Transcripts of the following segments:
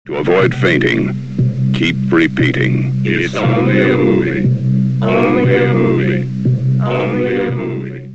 To avoid fainting, keep repeating. It's only a movie. Only a movie. Only a movie.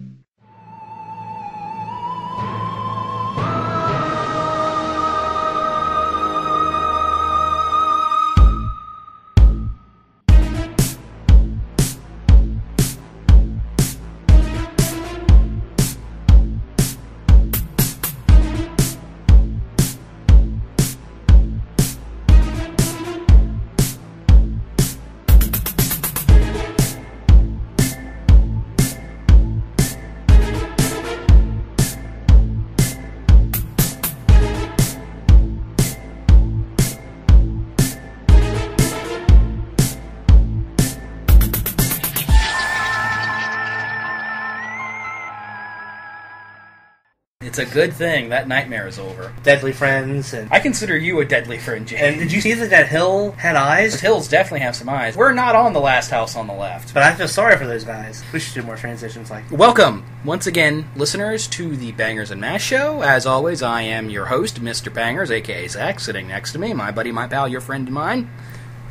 It's a good thing that nightmare is over. Deadly friends, and I consider you a deadly friend, James. and did you see that hill had eyes? Those hills definitely have some eyes. We're not on the last house on the left. But I feel sorry for those guys. We should do more transitions like that. Welcome, once again, listeners, to the Bangers and Mash Show. As always, I am your host, Mr. Bangers, a.k.a. Zach, sitting next to me, my buddy, my pal, your friend and mine,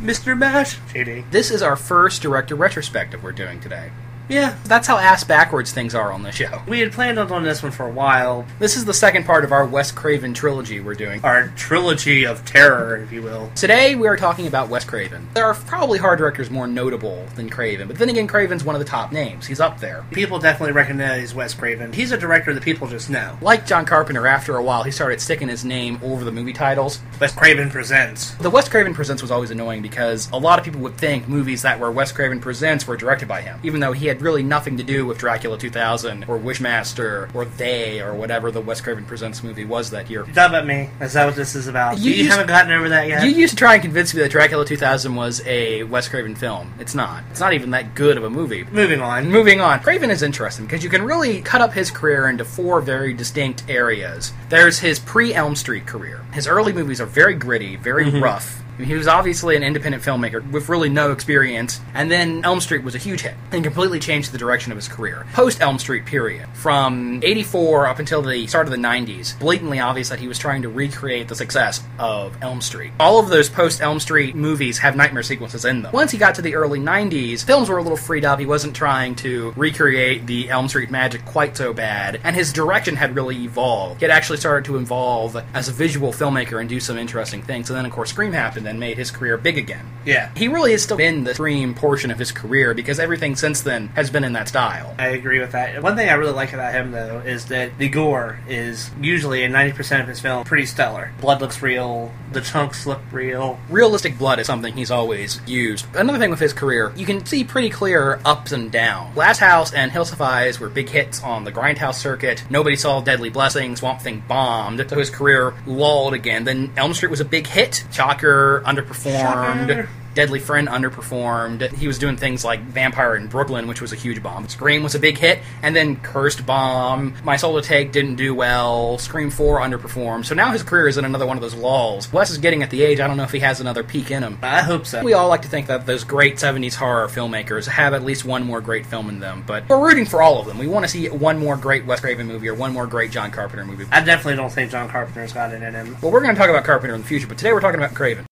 Mr. Mash. JD. This is our first director retrospective we're doing today. Yeah, That's how ass-backwards things are on the show. we had planned on doing this one for a while. This is the second part of our Wes Craven trilogy we're doing. Our trilogy of terror, if you will. Today, we are talking about Wes Craven. There are probably horror directors more notable than Craven, but then again, Craven's one of the top names. He's up there. People definitely recognize Wes Craven. He's a director that people just know. Like John Carpenter, after a while, he started sticking his name over the movie titles. Wes Craven Presents. The Wes Craven Presents was always annoying because a lot of people would think movies that were Wes Craven Presents were directed by him, even though he had really nothing to do with Dracula 2000 or Wishmaster or They or whatever the Wes Craven Presents movie was that year. You talk about me. Is that what this is about? You haven't gotten over that yet? You used to try and convince me that Dracula 2000 was a Wes Craven film. It's not. It's not even that good of a movie. Moving on. Moving on. Craven is interesting because you can really cut up his career into four very distinct areas. There's his pre-Elm Street career. His early movies are very gritty, very rough. He was obviously an independent filmmaker with really no experience, and then Elm Street was a huge hit and completely changed the direction of his career. Post-Elm Street period, from 84 up until the start of the 90s, blatantly obvious that he was trying to recreate the success of Elm Street. All of those post-Elm Street movies have nightmare sequences in them. Once he got to the early 90s, films were a little freed up. He wasn't trying to recreate the Elm Street magic quite so bad, and his direction had really evolved. He had actually started to evolve as a visual filmmaker and do some interesting things, and then of course Scream happened and made his career big again. Yeah. He really has still been the Scream portion of his career because everything since then has been in that style. I agree with that. One thing I really like about him, though, is that the gore is usually, in 90% of his film, pretty stellar. Blood looks real, the chunks look real. Realistic blood is something he's always used. Another thing with his career, you can see pretty clear ups and downs. Glass House and Hills Have Eyes were big hits on the Grindhouse circuit. Nobody saw Deadly Blessing. Swamp Thing bombed, so his career lulled again. Then Elm Street was a big hit. Shocker underperformed. Shocker. Deadly Friend underperformed. He was doing things like Vampire in Brooklyn, which was a huge bomb. Scream was a big hit, and then Cursed bomb. My Soul to Take didn't do well. Scream 4 underperformed. So now his career is in another one of those lulls. Wes is getting at the age, I don't know if he has another peak in him. I hope so. We all like to think that those great 70s horror filmmakers have at least one more great film in them, but we're rooting for all of them. We want to see one more great Wes Craven movie or one more great John Carpenter movie. I definitely don't think John Carpenter's got it in him. Well, we're going to talk about Carpenter in the future, but today we're talking about Craven.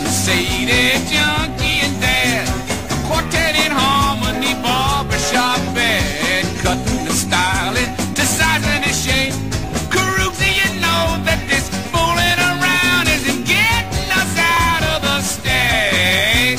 Sadie, junkie and dad, a quartet in harmony, barbershop bed, cutting the styling to size and a shape. Carusi, you know that this fooling around isn't getting us out of the state.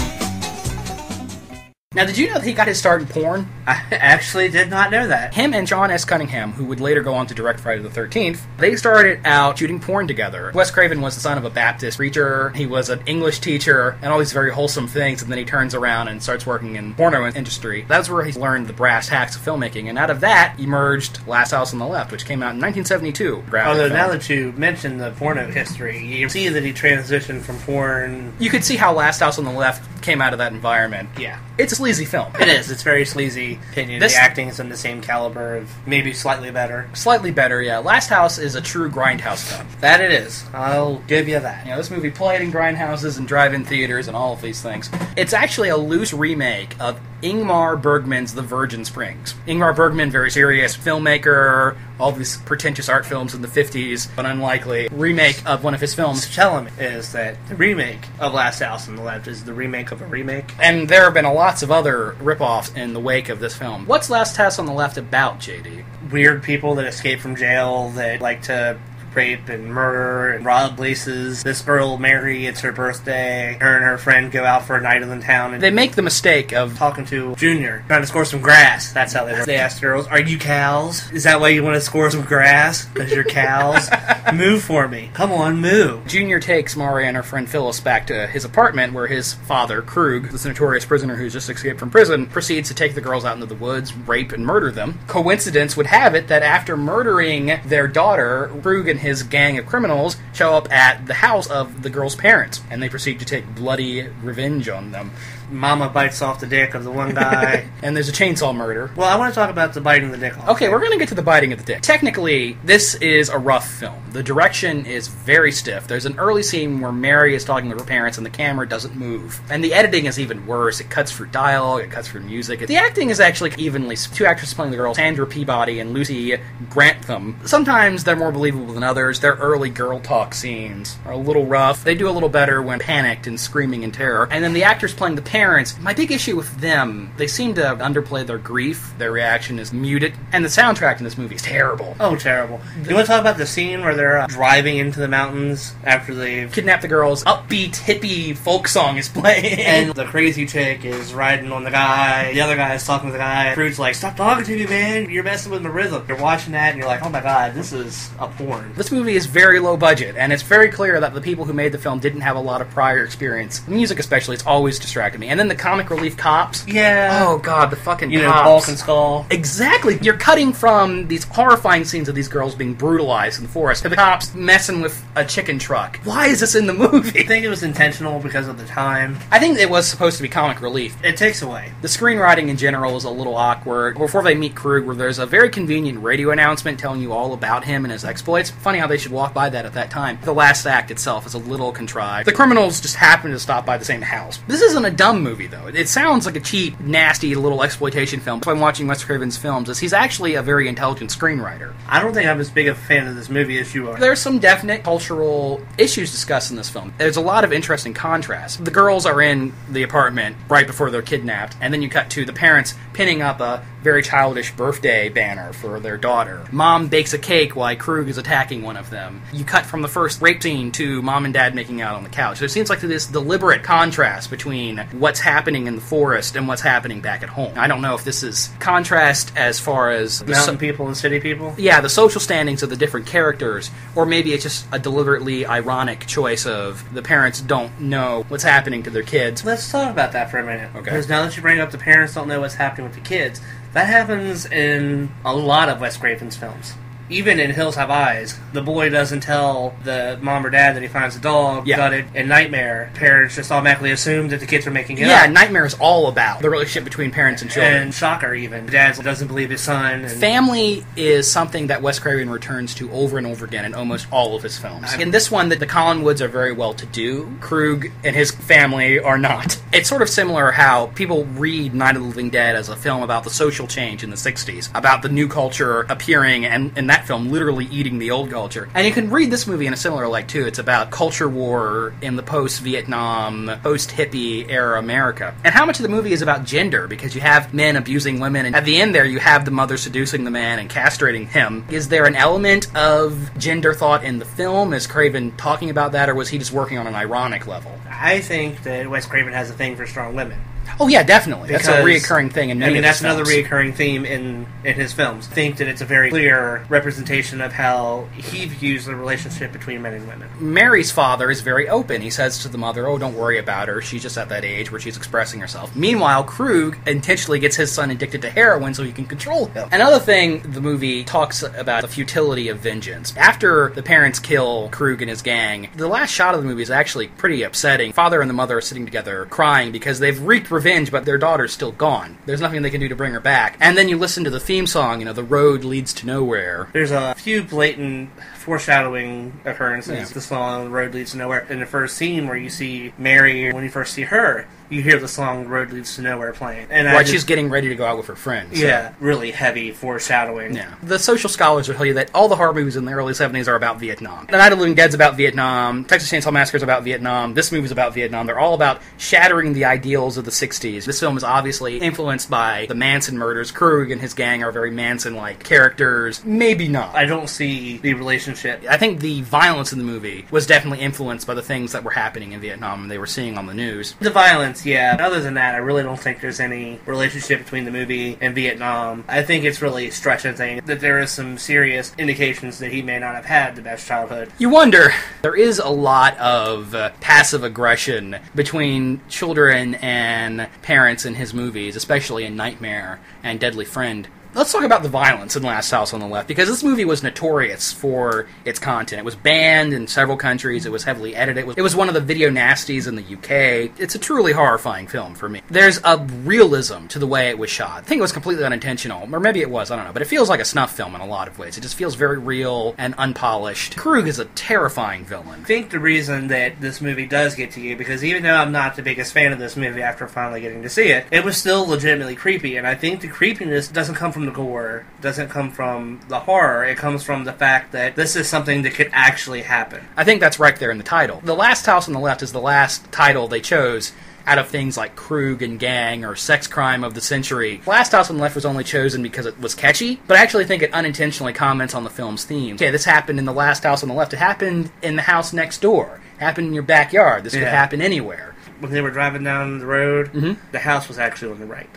Now, did you know that he got his start in porn? I actually did not know that. Him and John S. Cunningham, who would later go on to direct Friday the 13th, they started out shooting porn together. Wes Craven was the son of a Baptist preacher, he was an English teacher, and all these very wholesome things, and then he turns around and starts working in the porno industry. That's where he learned the brass tacks of filmmaking, and out of that emerged Last House on the Left, which came out in 1972. Although now that you mention the porno history, you see that he transitioned from porn. You could see how Last House on the Left came out of that environment. Yeah. It's a sleazy film. It is. It's very sleazy. Opinion. This- the acting is in the same caliber of maybe slightly better. Slightly better, yeah. Last House is a true grindhouse film. That it is. I'll give you that. You know, this movie played in grindhouses and drive-in theaters and all of these things. It's actually a loose remake of Ingmar Bergman's The Virgin Springs. Ingmar Bergman, very serious filmmaker, all these pretentious art films in the 50s, an unlikely remake of one of his films. Telling me is that the remake of Last House on the Left is the remake of a remake. And there have been lots of other rip-offs in the wake of this film. What's Last House on the Left about, JD? Weird people that escape from jail that like to rape and murder and rob places. This girl, Mary, it's her birthday. Her and her friend go out for a night in the town. And They make the mistake of talking to Junior, trying to score some grass. That's how they work. They ask girls, "Are you cows? Is that why you want to score some grass? Because you're cows? Move for me. Come on, move." Junior takes Mari and her friend Phyllis back to his apartment where his father, Krug, this notorious prisoner who's just escaped from prison, proceeds to take the girls out into the woods, rape and murder them. Coincidence would have it that after murdering their daughter, Krug and his gang of criminals show up at the house of the girl's parents, and they proceed to take bloody revenge on them. Mama bites off the dick of the one guy. And there's a chainsaw murder. Well, I want to talk about the biting the dick off. Okay, we're going to get to the biting of the dick. Technically, this is a rough film. The direction is very stiff. There's an early scene where Mary is talking to her parents and the camera doesn't move. And the editing is even worse. It cuts through dialogue, it cuts through music. The acting is actually evenly. Two actresses playing the girls, Sandra Peabody and Lucy Grantham. Sometimes they're more believable than others. Their early girl talk scenes are a little rough. They do a little better when panicked and screaming in terror. And then the actors playing the parents, my big issue with them, they seem to underplay their grief. Their reaction is muted. And the soundtrack in this movie is terrible. Oh, terrible. You want to talk about the scene where they're driving into the mountains after they've Kidnap the girls, upbeat, hippie folk song is playing. and the crazy chick is riding on the guy. The other guy is talking to the guy. Fruit's like, "Stop talking to me, man. You're messing with my rhythm." You're watching that and you're like, "Oh my god, this is a porn." This movie is very low budget, and it's very clear that the people who made the film didn't have a lot of prior experience. Music especially, it's always distracted me. And then the comic relief cops. Yeah. Oh god, the fucking You know, cops. Bulk and Skull. Exactly. You're cutting from these horrifying scenes of these girls being brutalized in the forest to the cops messing with a chicken truck. Why is this in the movie? I think it was intentional because of the time. I think it was supposed to be comic relief. It takes away. The screenwriting in general is a little awkward. Before they meet Krug, where there's a very convenient radio announcement telling you all about him and his exploits. Funny how they should walk by that at that time. The last act itself is a little contrived. The criminals just happen to stop by the same house. This isn't a dumb movie, though. It sounds like a cheap, nasty little exploitation film. If I'm watching Wes Craven's films, is he's actually a very intelligent screenwriter. I don't think I'm as big a fan of this movie as you are. There's some definite cultural issues discussed in this film. There's a lot of interesting contrasts. The girls are in the apartment right before they're kidnapped, and then you cut to the parents pinning up a very childish birthday banner for their daughter. Mom bakes a cake while Krug is attacking one of them. You cut from the first rape scene to mom and dad making out on the couch. There seems like this deliberate contrast between what's happening in the forest and what's happening back at home. I don't know if this is contrast as far as Mountain people and city people? yeah, the social standings of the different characters, or maybe it's just a deliberately ironic choice of the parents don't know what's happening to their kids. Let's talk about that for a minute. Okay. Because now that you bring up the parents don't know what's happening with the kids, that happens in a lot of Wes Craven's films. Even in Hills Have Eyes, the boy doesn't tell the mom or dad that he finds the dog gutted. In Nightmare, parents just automatically assume that the kids are making it Yeah, up. Nightmare is all about the relationship between parents and children. And Shocker, even. Dad doesn't believe his son. And Family is something that Wes Craven returns to over and over again in almost all of his films. In this one, the Collinwoods are very well-to-do. Krug and his family are not. It's sort of similar how people read Night of the Living Dead as a film about the social change in the 60s, about the new culture appearing, and in that film, literally eating the old culture. And you can read this movie in a similar light, too. It's about culture war in the post-Vietnam, post-hippie era America. And how much of the movie is about gender, because you have men abusing women, and at the end there you have the mother seducing the man and castrating him. Is there an element of gender thought in the film? Is Craven talking about that, or was he just working on an ironic level? I think that Wes Craven has a thing for strong women. Oh yeah, definitely. That's a Because, reoccurring thing in many of his that's another films. reoccurring theme in his films. I think that it's a very clear representation of how he views the relationship between men and women. Mary's father is very open. He says to the mother, "Oh, don't worry about her. She's just at that age where she's expressing herself." Meanwhile, Krug intentionally gets his son addicted to heroin so he can control him. Another thing, the movie talks about the futility of vengeance. After the parents kill Krug and his gang, the last shot of the movie is actually pretty upsetting. Father and the mother are sitting together crying because they've wreaked revenge, but their daughter's still gone. There's nothing they can do to bring her back. And then you listen to the theme song, the road leads to nowhere. There's a few blatant foreshadowing occurrences. Yeah. The song "The Road Leads to Nowhere" in the first scene where you see Mary, when you first see her, you hear the song Road Leads to Nowhere playing. And Right, she's getting ready to go out with her friends. So. Yeah, really heavy foreshadowing. Yeah. The social scholars will tell you that all the horror movies in the early 70s are about Vietnam. The Night of the Living Dead's about Vietnam, Texas Chainsaw Massacre's about Vietnam, this movie's about Vietnam. They're all about shattering the ideals of the 60s. This film is obviously influenced by the Manson murders. Krug and his gang are very Manson-like characters. Maybe not. I don't see the relationship. I think the violence in the movie was definitely influenced by the things that were happening in Vietnam and they were seeing on the news. The violence, yeah. Other than that, I really don't think there's any relationship between the movie and Vietnam. I think it's really stretching things that there is some serious indications that he may not have had the best childhood. You wonder, there is a lot of passive aggression between children and parents in his movies, especially in Nightmare and Deadly Friend. Let's talk about the violence in Last House on the Left, because this movie was notorious for its content. It was banned in several countries, it was heavily edited, it was one of the video nasties in the UK. It's a truly horrifying film for me. There's a realism to the way it was shot. I think it was completely unintentional, or maybe it was, I don't know, but it feels like a snuff film in a lot of ways. It just feels very real and unpolished. Krug is a terrifying villain. I think the reason that this movie does get to you, because even though I'm not the biggest fan of this movie after finally getting to see it, it was still legitimately creepy, and I think the creepiness doesn't come from the gore, doesn't come from the horror, it comes from the fact that this is something that could actually happen. I think that's right there in the title. The Last House on the Left is the last title they chose out of things like Krug and Gang or Sex Crime of the Century. Last House on the Left was only chosen because it was catchy, but I actually think it unintentionally comments on the film's themes. Okay, this happened in the Last House on the Left. It happened in the house next door. It happened in your backyard. This could happen anywhere. When they were driving down the road, the house was actually on the right.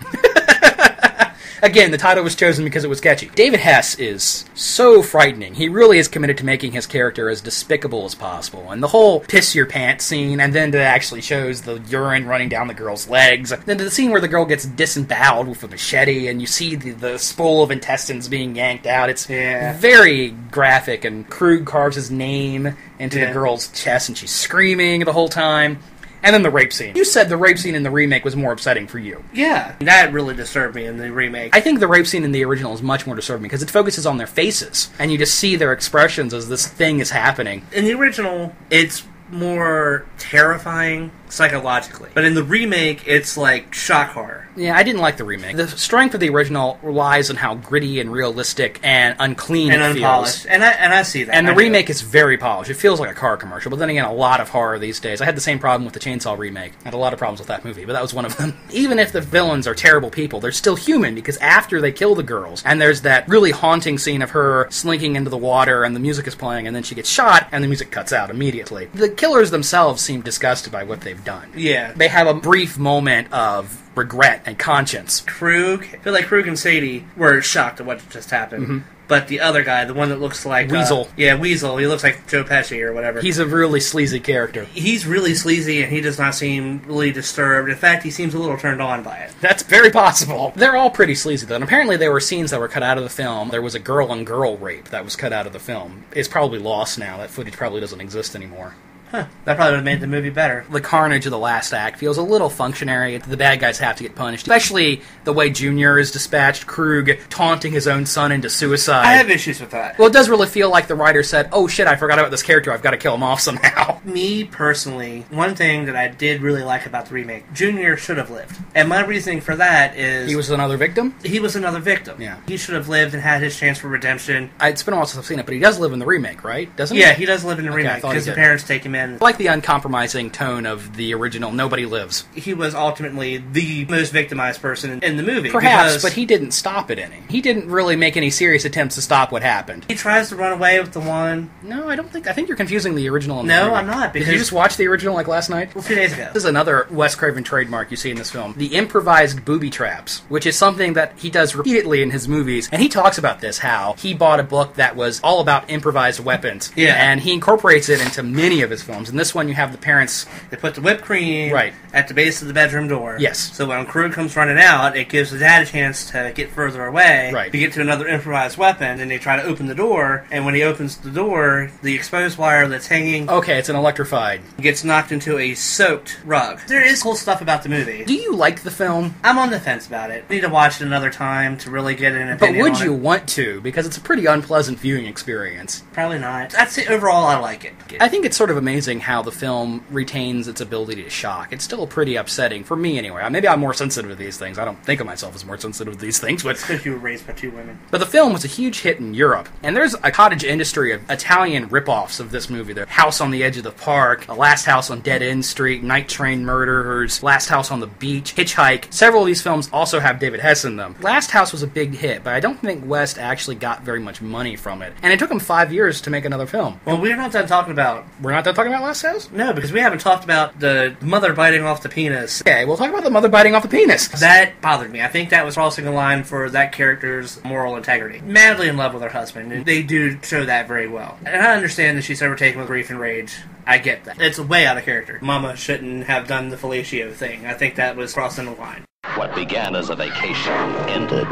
Again, the title was chosen because it was catchy. David Hess is so frightening. He really is committed to making his character as despicable as possible. And the whole piss your pants scene, and then it actually shows the urine running down the girl's legs. Then to the scene where the girl gets disemboweled with a machete, and you see the spool of intestines being yanked out. It's very graphic, and Krug carves his name into the girl's chest, and she's screaming the whole time. And then the rape scene. You said the rape scene in the remake was more upsetting for you. Yeah, that really disturbed me in the remake. I think the rape scene in the original is much more disturbing because it focuses on their faces, and you just see their expressions as this thing is happening. In the original, it's more terrifying psychologically. But in the remake, it's like shock horror. Yeah, I didn't like the remake. The strength of the original relies on how gritty and realistic and unclean it unpolished. feels. And I see that. And the remake is very polished. It feels like a car commercial. But then again, a lot of horror these days. I had the same problem with the Chainsaw remake. I had a lot of problems with that movie, but that was one of them. Even if the villains are terrible people, they're still human, because after they kill the girls, and there's that really haunting scene of her slinking into the water, and the music is playing, and then she gets shot, and the music cuts out immediately. The killers themselves seem disgusted by what they've done. Yeah. They have a brief moment of regret and conscience. Krug, I feel like Krug and Sadie were shocked at what just happened. But the other guy, the one that looks like Weasel. Weasel. He looks like Joe Pesci or whatever. He's a really sleazy character. He's really sleazy, and he does not seem really disturbed. In fact, he seems a little turned on by it. That's very possible. They're all pretty sleazy, though. And apparently there were scenes that were cut out of the film. There was a girl-on-girl rape that was cut out of the film. It's probably lost now. That footage probably doesn't exist anymore. Huh. That probably would have made the movie better. The carnage of the last act feels a little functionary. The bad guys have to get punished. Especially the way Junior is dispatched, Krug taunting his own son into suicide. I have issues with that. Well, it does really feel like the writer said, oh shit, I forgot about this character, I've got to kill him off somehow. Me, personally, one thing that I did really like about the remake, Junior should have lived. And my reasoning for that is... He was another victim? He was another victim. Yeah. He should have lived and had his chance for redemption. It's been a while since I've seen it, but he does live in the remake, right? Doesn't he? Yeah, he does live in the remake, because the parents take him in. I like the uncompromising tone of the original Nobody Lives. He was ultimately the most victimized person in the movie. Perhaps, but he didn't stop it any. He didn't really make any serious attempts to stop what happened. He tries to run away with the one. No, I think you're confusing the original and the No, remake. I'm not. Did you just watch the original like last night? A few days ago. This is another Wes Craven trademark you see in this film. The improvised booby traps, which is something that he does repeatedly in his movies. And he talks about this, how he bought a book that was all about improvised weapons. Yeah. And he incorporates it into many of his films. In this one, you have the parents... They put the whipped cream right at the base of the bedroom door. Yes. So when Krug comes running out, it gives the dad a chance to get further away, right, to get to another improvised weapon, and they try to open the door, and when he opens the door, the exposed wire that's hanging... Okay, it's an electrified... gets knocked into a soaked rug. There is cool stuff about the movie. Do you like the film? I'm on the fence about it. I need to watch it another time to really get an opinion But would on you it. want to? Because it's a pretty unpleasant viewing experience. Probably not. I'd say overall I like it. I think it's sort of amazing amazing how the film retains its ability to shock. It's still pretty upsetting, for me anyway. Maybe I'm more sensitive to these things. I don't think of myself as more sensitive to these things, but... because you were raised by two women. But the film was a huge hit in Europe, and there's a cottage industry of Italian rip-offs of this movie. The House on the Edge of the Park, The Last House on Dead End Street, Night Train Murderers, Last House on the Beach, Hitchhike. Several of these films also have David Hess in them. Last House was a big hit, but I don't think West actually got very much money from it. And it took him 5 years to make another film. Well, we're not done talking about... We're not done talking about Last House? No, because we haven't talked about the mother biting off the penis. Okay, we'll talk about the mother biting off the penis. That bothered me. I think that was crossing a line for that character's moral integrity. Madly in love with her husband, and they do show that very well. And I understand that she's overtaken with grief and rage. I get that. It's way out of character. Mama shouldn't have done the fellatio thing. I think that was crossing the line. What began as a vacation ended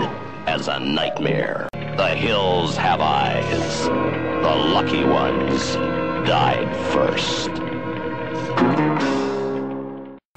as a nightmare. The hills have eyes. The lucky ones died first.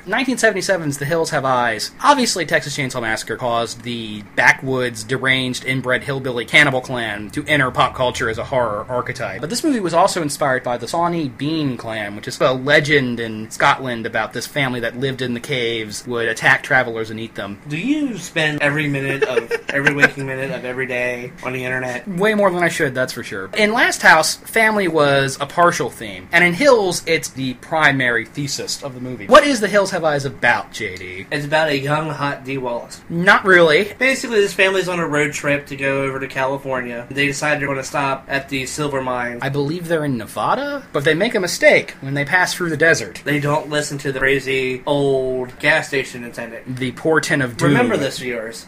1977's The Hills Have Eyes. Obviously, Texas Chainsaw Massacre caused the backwoods, deranged, inbred hillbilly cannibal clan to enter pop culture as a horror archetype. But this movie was also inspired by the Sawney Bean clan, which is a legend in Scotland about this family that lived in the caves, would attack travelers and eat them. Do you spend every waking minute of every day on the internet? Way more than I should, that's for sure. In Last House, family was a partial theme, and in Hills, it's the primary thesis of the movie. What is The Hills Have Eyes about, JD? It's about a young, hot Dee Wallace. Not really. Basically, this family's on a road trip to go over to California. They decide they're going to stop at the silver mine. I believe they're in Nevada, but they make a mistake when they pass through the desert. They don't listen to the crazy old gas station attendant. The portent of doom. Remember this, viewers.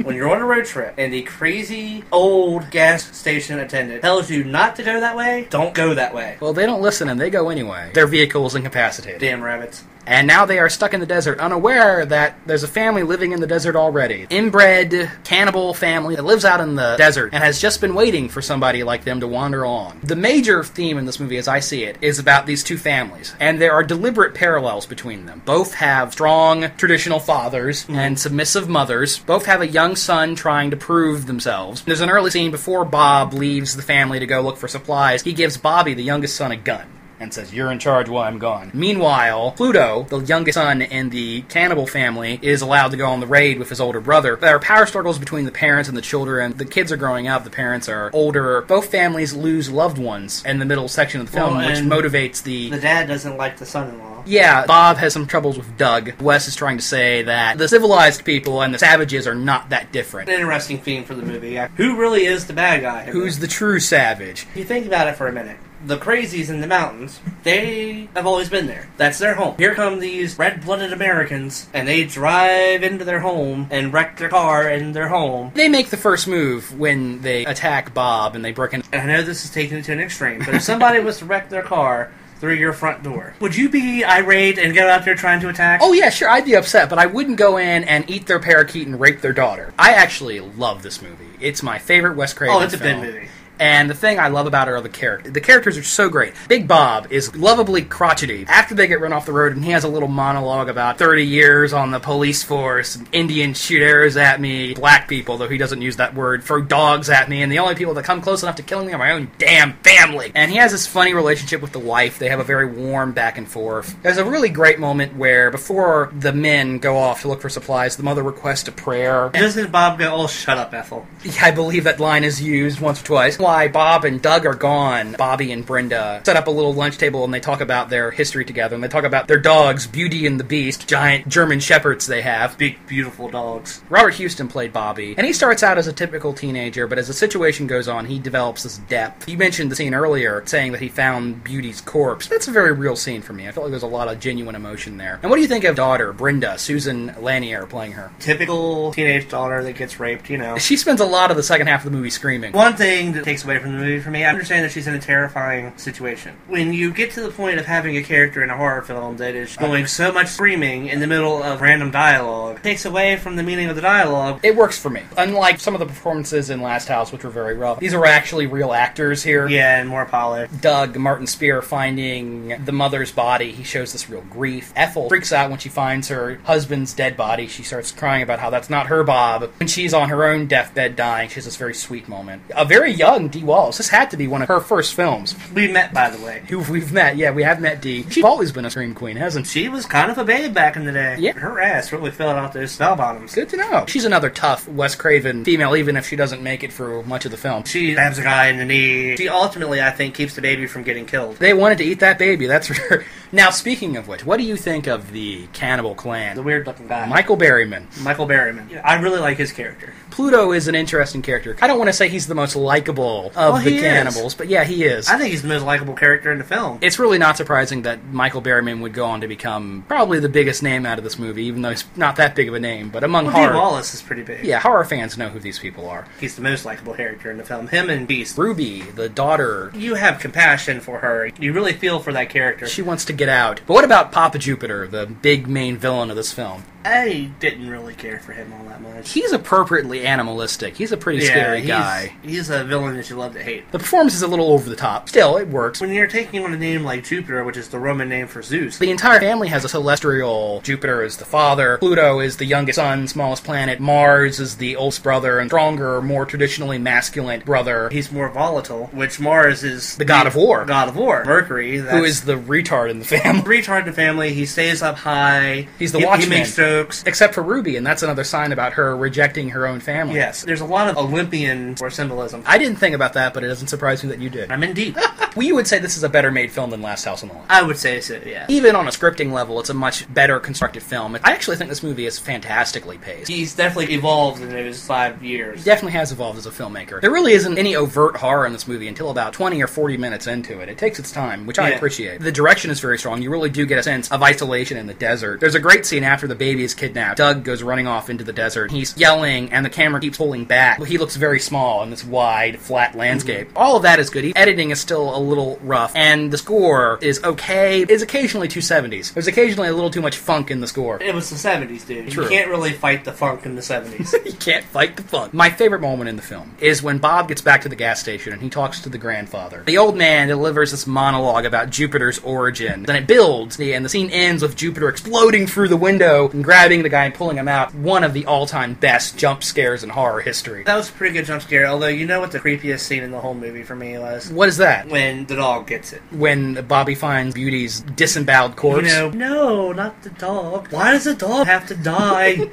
When you're on a road trip and the crazy old gas station attendant tells you not to go that way, don't go that way. Well, they don't listen and they go anyway. Their vehicle is incapacitated. Damn rabbits. And now they are stuck in the desert, unaware that there's a family living in the desert already. Inbred, cannibal family that lives out in the desert and has just been waiting for somebody like them to wander on. The major theme in this movie, as I see it, is about these two families. And there are deliberate parallels between them. Both have strong, traditional fathers and submissive mothers. Both have a young son trying to prove themselves. There's an early scene before Bob leaves the family to go look for supplies. He gives Bobby, the youngest son, a gun and says, "You're in charge while I'm gone." Meanwhile, Pluto, the youngest son in the cannibal family, is allowed to go on the raid with his older brother. There are power struggles between the parents and the children. The kids are growing up, the parents are older. Both families lose loved ones in the middle section of the film, which motivates the dad doesn't like the son-in-law. Yeah, Bob has some troubles with Doug. Wes is trying to say that the civilized people and the savages are not that different. An interesting theme for the movie. Who really is the bad guy? Who's the true savage? If you think about it for a minute, the crazies in the mountains, they have always been there. That's their home. Here come these red-blooded Americans, and they drive into their home and wreck their car in their home. They make the first move when they attack Bob and they break in. And I know this is taking it to an extreme, but if somebody was to wreck their car through your front door, would you be irate and go out there trying to attack? Oh yeah, sure, I'd be upset, but I wouldn't go in and eat their parakeet and rape their daughter. I actually love this movie. It's my favorite Wes Craven film. Oh, it's a good movie. And the thing I love about it are the characters. The characters are so great. Big Bob is lovably crotchety. After they get run off the road, and he has a little monologue about 30 years on the police force, Indians shoot arrows at me, black people, though he doesn't use that word, throw dogs at me, and the only people that come close enough to killing me are my own damn family. And he has this funny relationship with the wife. They have a very warm back and forth. There's a really great moment where, before the men go off to look for supplies, the mother requests a prayer. Doesn't Bob go, "Oh, shut up, Ethel"? Yeah, I believe that line is used once or twice. While Bob and Doug are gone, Bobby and Brenda set up a little lunch table and they talk about their history together, and they talk about their dogs, Beauty and the Beast, giant German shepherds they have. Big, beautiful dogs. Robert Houston played Bobby, and he starts out as a typical teenager, but as the situation goes on, he develops this depth. You mentioned the scene earlier, saying that he found Beauty's corpse. That's a very real scene for me. I felt like there's a lot of genuine emotion there. And what do you think of daughter, Brenda, Susan Lanier playing her? Typical teenage daughter that gets raped, you know. She spends a lot of the second half of the movie screaming. One thing that takes away from the movie for me, I understand that she's in a terrifying situation. When you get to the point of having a character in a horror film that is going so much screaming in the middle of random dialogue, it takes away from the meaning of the dialogue. It works for me. Unlike some of the performances in Last House, which were very rough, these are actually real actors here. Yeah, and more polished. Doug, Martin Spear, finding the mother's body, he shows this real grief. Ethel freaks out when she finds her husband's dead body. She starts crying about how that's not her Bob. When she's on her own deathbed dying, she has this very sweet moment. A very young Dee Wallace. This had to be one of her first films. We met, by the way. Who we've met, yeah, we have met Dee. She's always been a scream queen, hasn't she? She was kind of a babe back in the day. Yeah. Her ass really filled out those bell bottoms. Good to know. She's another tough Wes Craven female, even if she doesn't make it for much of the film. She stabs a guy in the knee. She ultimately, I think, keeps the baby from getting killed. They wanted to eat that baby, that's for sure. Now, speaking of which, what do you think of the cannibal clan? The weird-looking guy. Michael Berryman. Michael Berryman. Yeah, I really like his character. Pluto is an interesting character. I don't want to say he's the most likable of the cannibals, but yeah, he is. I think he's the most likable character in the film. It's really not surprising that Michael Berryman would go on to become probably the biggest name out of this movie, even though he's not that big of a name. But among horror... Dee Wallace is pretty big. Yeah, horror fans know who these people are. He's the most likable character in the film. Him and Beast. Ruby, the daughter... You have compassion for her. You really feel for that character. She wants to get out. But what about Papa Jupiter, the big main villain of this film? I didn't really care for him all that much. He's appropriately animalistic. He's a pretty scary guy. He's a villain that you love to hate. The performance is a little over the top. Still, it works. When you're taking on a name like Jupiter, which is the Roman name for Zeus... The entire family has a celestial. Jupiter is the father. Pluto is the youngest son, smallest planet. Mars is the oldest brother and stronger, more traditionally masculine brother. He's more volatile, which Mars is... The god of war. God of war. Mercury. Who is the retard in the family. Retard in the family. He stays up high. He's the watchman. He makes jokes. Except for Ruby, and that's another sign about her rejecting her own family. Yes. There's a lot of Olympian or symbolism. I didn't think about that, but it doesn't surprise me that you did. I'm in deep. Well, you would say this is a better made film than Last House on the Left. I would say so, yeah. Even on a scripting level, it's a much better constructed film. I actually think this movie is fantastically paced. He's definitely evolved in those 5 years. He definitely has evolved as a filmmaker. There really isn't any overt horror in this movie until about 20 or 40 minutes into it. It takes its time, which I appreciate. The direction is very strong. You really do get a sense of isolation in the desert. There's a great scene after the baby is kidnapped. Doug goes running off into the desert. He's yelling, and the camera keeps pulling back. He looks very small in this wide, flat landscape. All of that is good. Editing is still a little rough, and the score is okay. It's occasionally 270s. There's occasionally a little too much funk in the score. It was the 70s, dude. True. You can't really fight the funk in the 70s. You can't fight the funk. My favorite moment in the film is when Bob gets back to the gas station and he talks to the grandfather. The old man delivers this monologue about Jupiter's origin. Then it builds, and the scene ends with Jupiter exploding through the window and grabbing the guy and pulling him out. One of the all-time best jump scares in horror history. That was a pretty good jump scare, although you know what the creepiest scene in the whole movie for me was? What is that? When the dog gets it. When Bobby finds Beauty's disemboweled corpse? No, not the dog. Why does the dog have to die?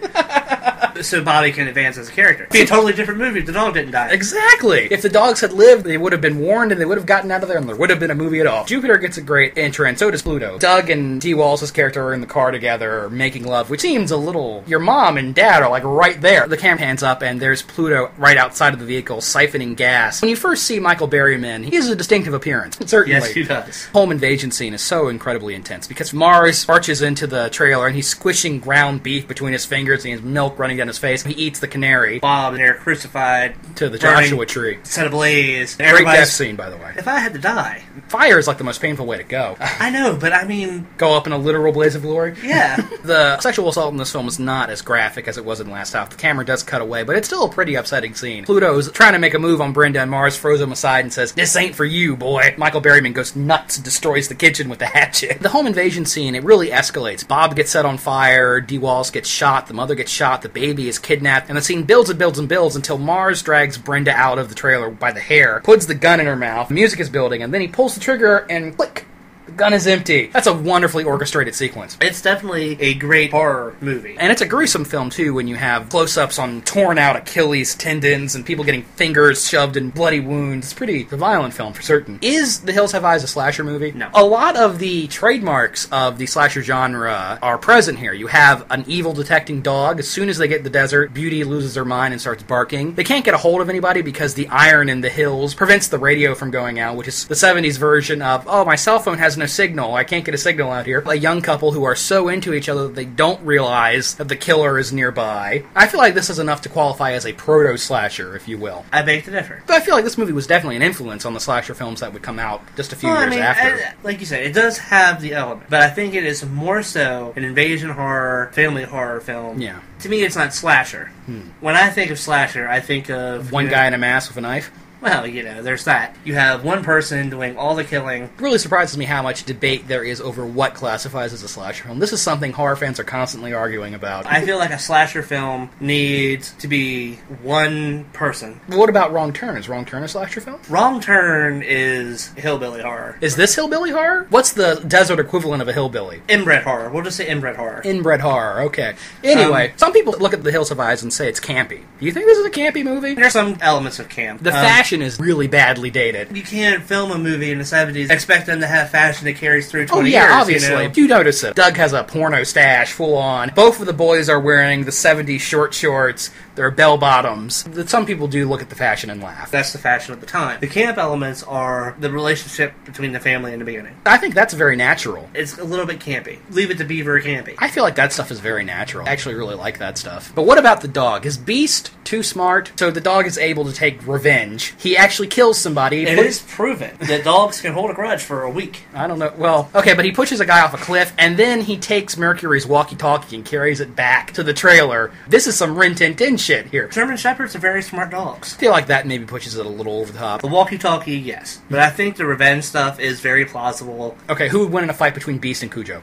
So Bobby can advance as a character. It'd be a totally different movie if the dog didn't die. Exactly! If the dogs had lived, they would have been warned and they would have gotten out of there and there would have been a movie at all. Jupiter gets a great intro, and so does Pluto. Doug and Dee Wallace's character are in the car together, making love, which seems a little... Your mom and dad are, like, right there. The camera pans up, and there's Pluto right outside of the vehicle, siphoning gas. When you first see Michael Berryman, he has a distinctive appearance. Certainly. Yes, he does. Home invasion scene is so incredibly intense, because Mars marches into the trailer, and he's squishing ground beef between his fingers, and he has milk running down his face. He eats the canary. Bob and they're crucified. To the Joshua tree. Set ablaze. Great death scene, by the way. If I had to die... Fire is like the most painful way to go. I know, but I mean... Go up in a literal blaze of glory? Yeah. The sexual assault in this film is not as graphic as it was in Last House. The camera does cut away, but it's still a pretty upsetting scene. Pluto's trying to make a move on Brenda, and Mars throws him aside and says, "This ain't for you, boy." Michael Berryman goes nuts and destroys the kitchen with the hatchet. The home invasion scene, it really escalates. Bob gets set on fire, Dee Wallace gets shot, the mother gets shot, the baby is kidnapped, and the scene builds and builds and builds until Mars drags Brenda out of the trailer by the hair, puts the gun in her mouth, the music is building, and then he pulls the trigger and click! The gun is empty. That's a wonderfully orchestrated sequence. It's definitely a great horror movie. And it's a gruesome film, too, when you have close-ups on torn out Achilles tendons and people getting fingers shoved in bloody wounds. It's pretty a violent film, for certain. Is The Hills Have Eyes a slasher movie? No. A lot of the trademarks of the slasher genre are present here. You have an evil detecting dog. As soon as they get in the desert, Beauty loses her mind and starts barking. They can't get a hold of anybody because the iron in the hills prevents the radio from going out, which is the 70s version of, oh, my cell phone has no signal. I can't get a signal out here. A young couple who are so into each other that they don't realize that the killer is nearby. I feel like this is enough to qualify as a proto-slasher, if you will. I beg to differ. But I feel like this movie was definitely an influence on the slasher films that would come out just a few years after. Like you said, it does have the element, but I think it is more so an invasion horror, family horror film. Yeah. To me, it's not slasher. When I think of slasher, I think of... One guy in a mask with a knife? Well, there's that. You have one person doing all the killing. It really surprises me how much debate there is over what classifies as a slasher film. This is something horror fans are constantly arguing about. I feel like a slasher film needs to be one person. What about Wrong Turn? Is Wrong Turn a slasher film? Wrong Turn is hillbilly horror. Is this hillbilly horror? What's the desert equivalent of a hillbilly? Inbred horror. We'll just say inbred horror. Inbred horror, okay. Anyway, some people look at The Hills Have Eyes and say it's campy. Do you think this is a campy movie? There's some elements of camp. The fashion is really badly dated. You can't film a movie in the 70s and expect them to have fashion that carries through 20 years. Oh yeah, obviously. You notice it. Doug has a porno stash, full on. Both of the boys are wearing the 70s short shorts. They're bell-bottoms. Some people do look at the fashion and laugh. That's the fashion of the time. The camp elements are the relationship between the family in the beginning. I think that's very natural. It's a little bit campy. Leave it to be very campy. I feel like that stuff is very natural. I actually really like that stuff. But what about the dog? Is Beast too smart? So the dog is able to take revenge. He actually kills somebody. It is proven that dogs can hold a grudge for a week. I don't know. Well, okay, but he pushes a guy off a cliff, and then he takes Mercury's walkie-talkie and carries it back to the trailer. This is some Rin Tin Tin shit here. German Shepherds are very smart dogs. I feel like that maybe pushes it a little over the top. The walkie-talkie, yes. But I think the revenge stuff is very plausible. Okay, who would win in a fight between Beast and Cujo?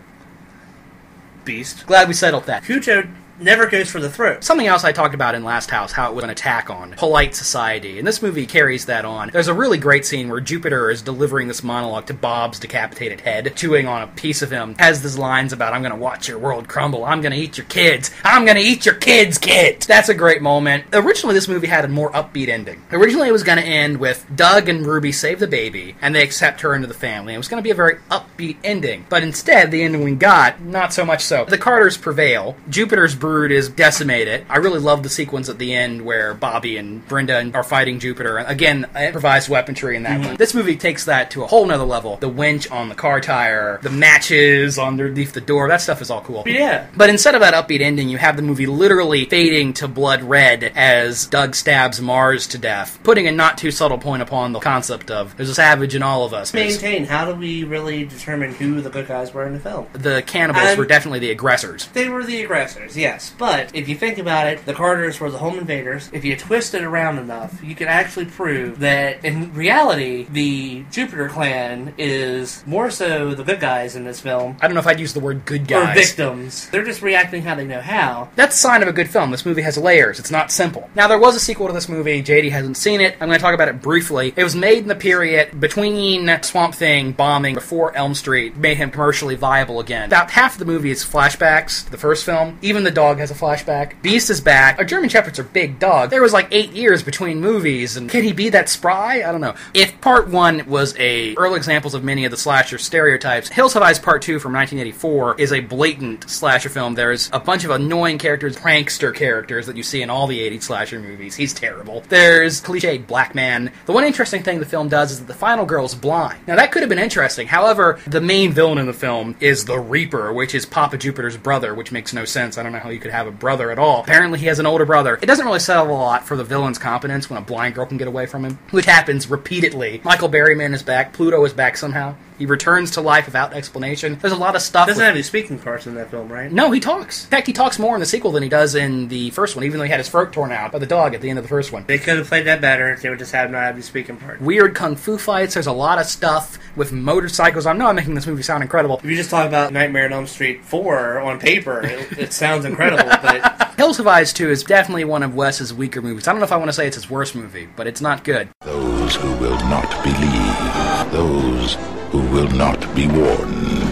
Beast. Glad we settled that. Cujo never goes for the throat. Something else I talked about in Last House, how it was an attack on polite society, and this movie carries that on. There's a really great scene where Jupiter is delivering this monologue to Bob's decapitated head, chewing on a piece of him, has these lines about, I'm gonna watch your world crumble, I'm gonna eat your kids, I'm gonna eat your kids' kids! That's a great moment. Originally, this movie had a more upbeat ending. Originally, it was gonna end with Doug and Ruby save the baby, and they accept her into the family. It was gonna be a very upbeat ending. But instead, the ending we got, not so much so. The Carters prevail. Jupiter's brood is decimated. I really love the sequence at the end where Bobby and Brenda are fighting Jupiter. Again, improvised weaponry in that one. This movie takes that to a whole nother level. The winch on the car tire, the matches underneath the door, that stuff is all cool. Yeah. But instead of that upbeat ending, you have the movie literally fading to blood red as Doug stabs Mars to death, putting a not too subtle point upon the concept of there's a savage in all of us. Maintain, how do we really determine who the good guys were in the film? The cannibals were definitely the aggressors. They were the aggressors, yes. But if you think about it, the Carters were the home invaders. If you twist it around enough, you can actually prove that in reality, the Jupiter clan is more so the good guys in this film. I don't know if I'd use the word good guys. Or victims. They're just reacting how they know how. That's a sign of a good film. This movie has layers. It's not simple. Now, there was a sequel to this movie. JD hasn't seen it. I'm going to talk about it briefly. It was made in the period between Swamp Thing bombing before Elm Street made him commercially viable again. About half of the movie is flashbacks to the first film. Even the dog has a flashback. Beast is back. Our German Shepherds are big dogs. There was like 8 years between movies, and can he be that spry? I don't know. If Part 1 was early examples of many of the slasher stereotypes, Hills Have Eyes Part 2 from 1984 is a blatant slasher film. There's a bunch of annoying characters, prankster characters that you see in all the 80s slasher movies. He's terrible. There's cliched black man. The one interesting thing the film does is that the final girl is blind. Now that could have been interesting. However, the main villain in the film is the Reaper, which is Papa Jupiter's brother, which makes no sense. I don't know how you could have a brother at all. Apparently he has an older brother. It doesn't really settle a lot for the villain's competence when a blind girl can get away from him, which happens repeatedly. Michael Berryman is back. Pluto is back somehow. He returns to life without explanation. There's a lot of stuff. Doesn't have any speaking parts in that film, right? No, he talks. In fact, he talks more in the sequel than he does in the first one, even though he had his throat torn out by the dog at the end of the first one. They could have played that better if they would just have not have the speaking part. Weird kung fu fights. There's a lot of stuff with motorcycles. I know I'm making this movie sound incredible. If you just talk about Nightmare on Elm Street 4 on paper, it sounds incredible, but... Hills Have Eyes 2 is definitely one of Wes's weaker movies. I don't know if I want to say it's his worst movie, but it's not good. Those who will not believe, those who will not be warned,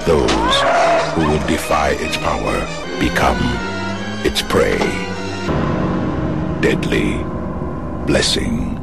those who will defy its power become its prey. Deadly blessing.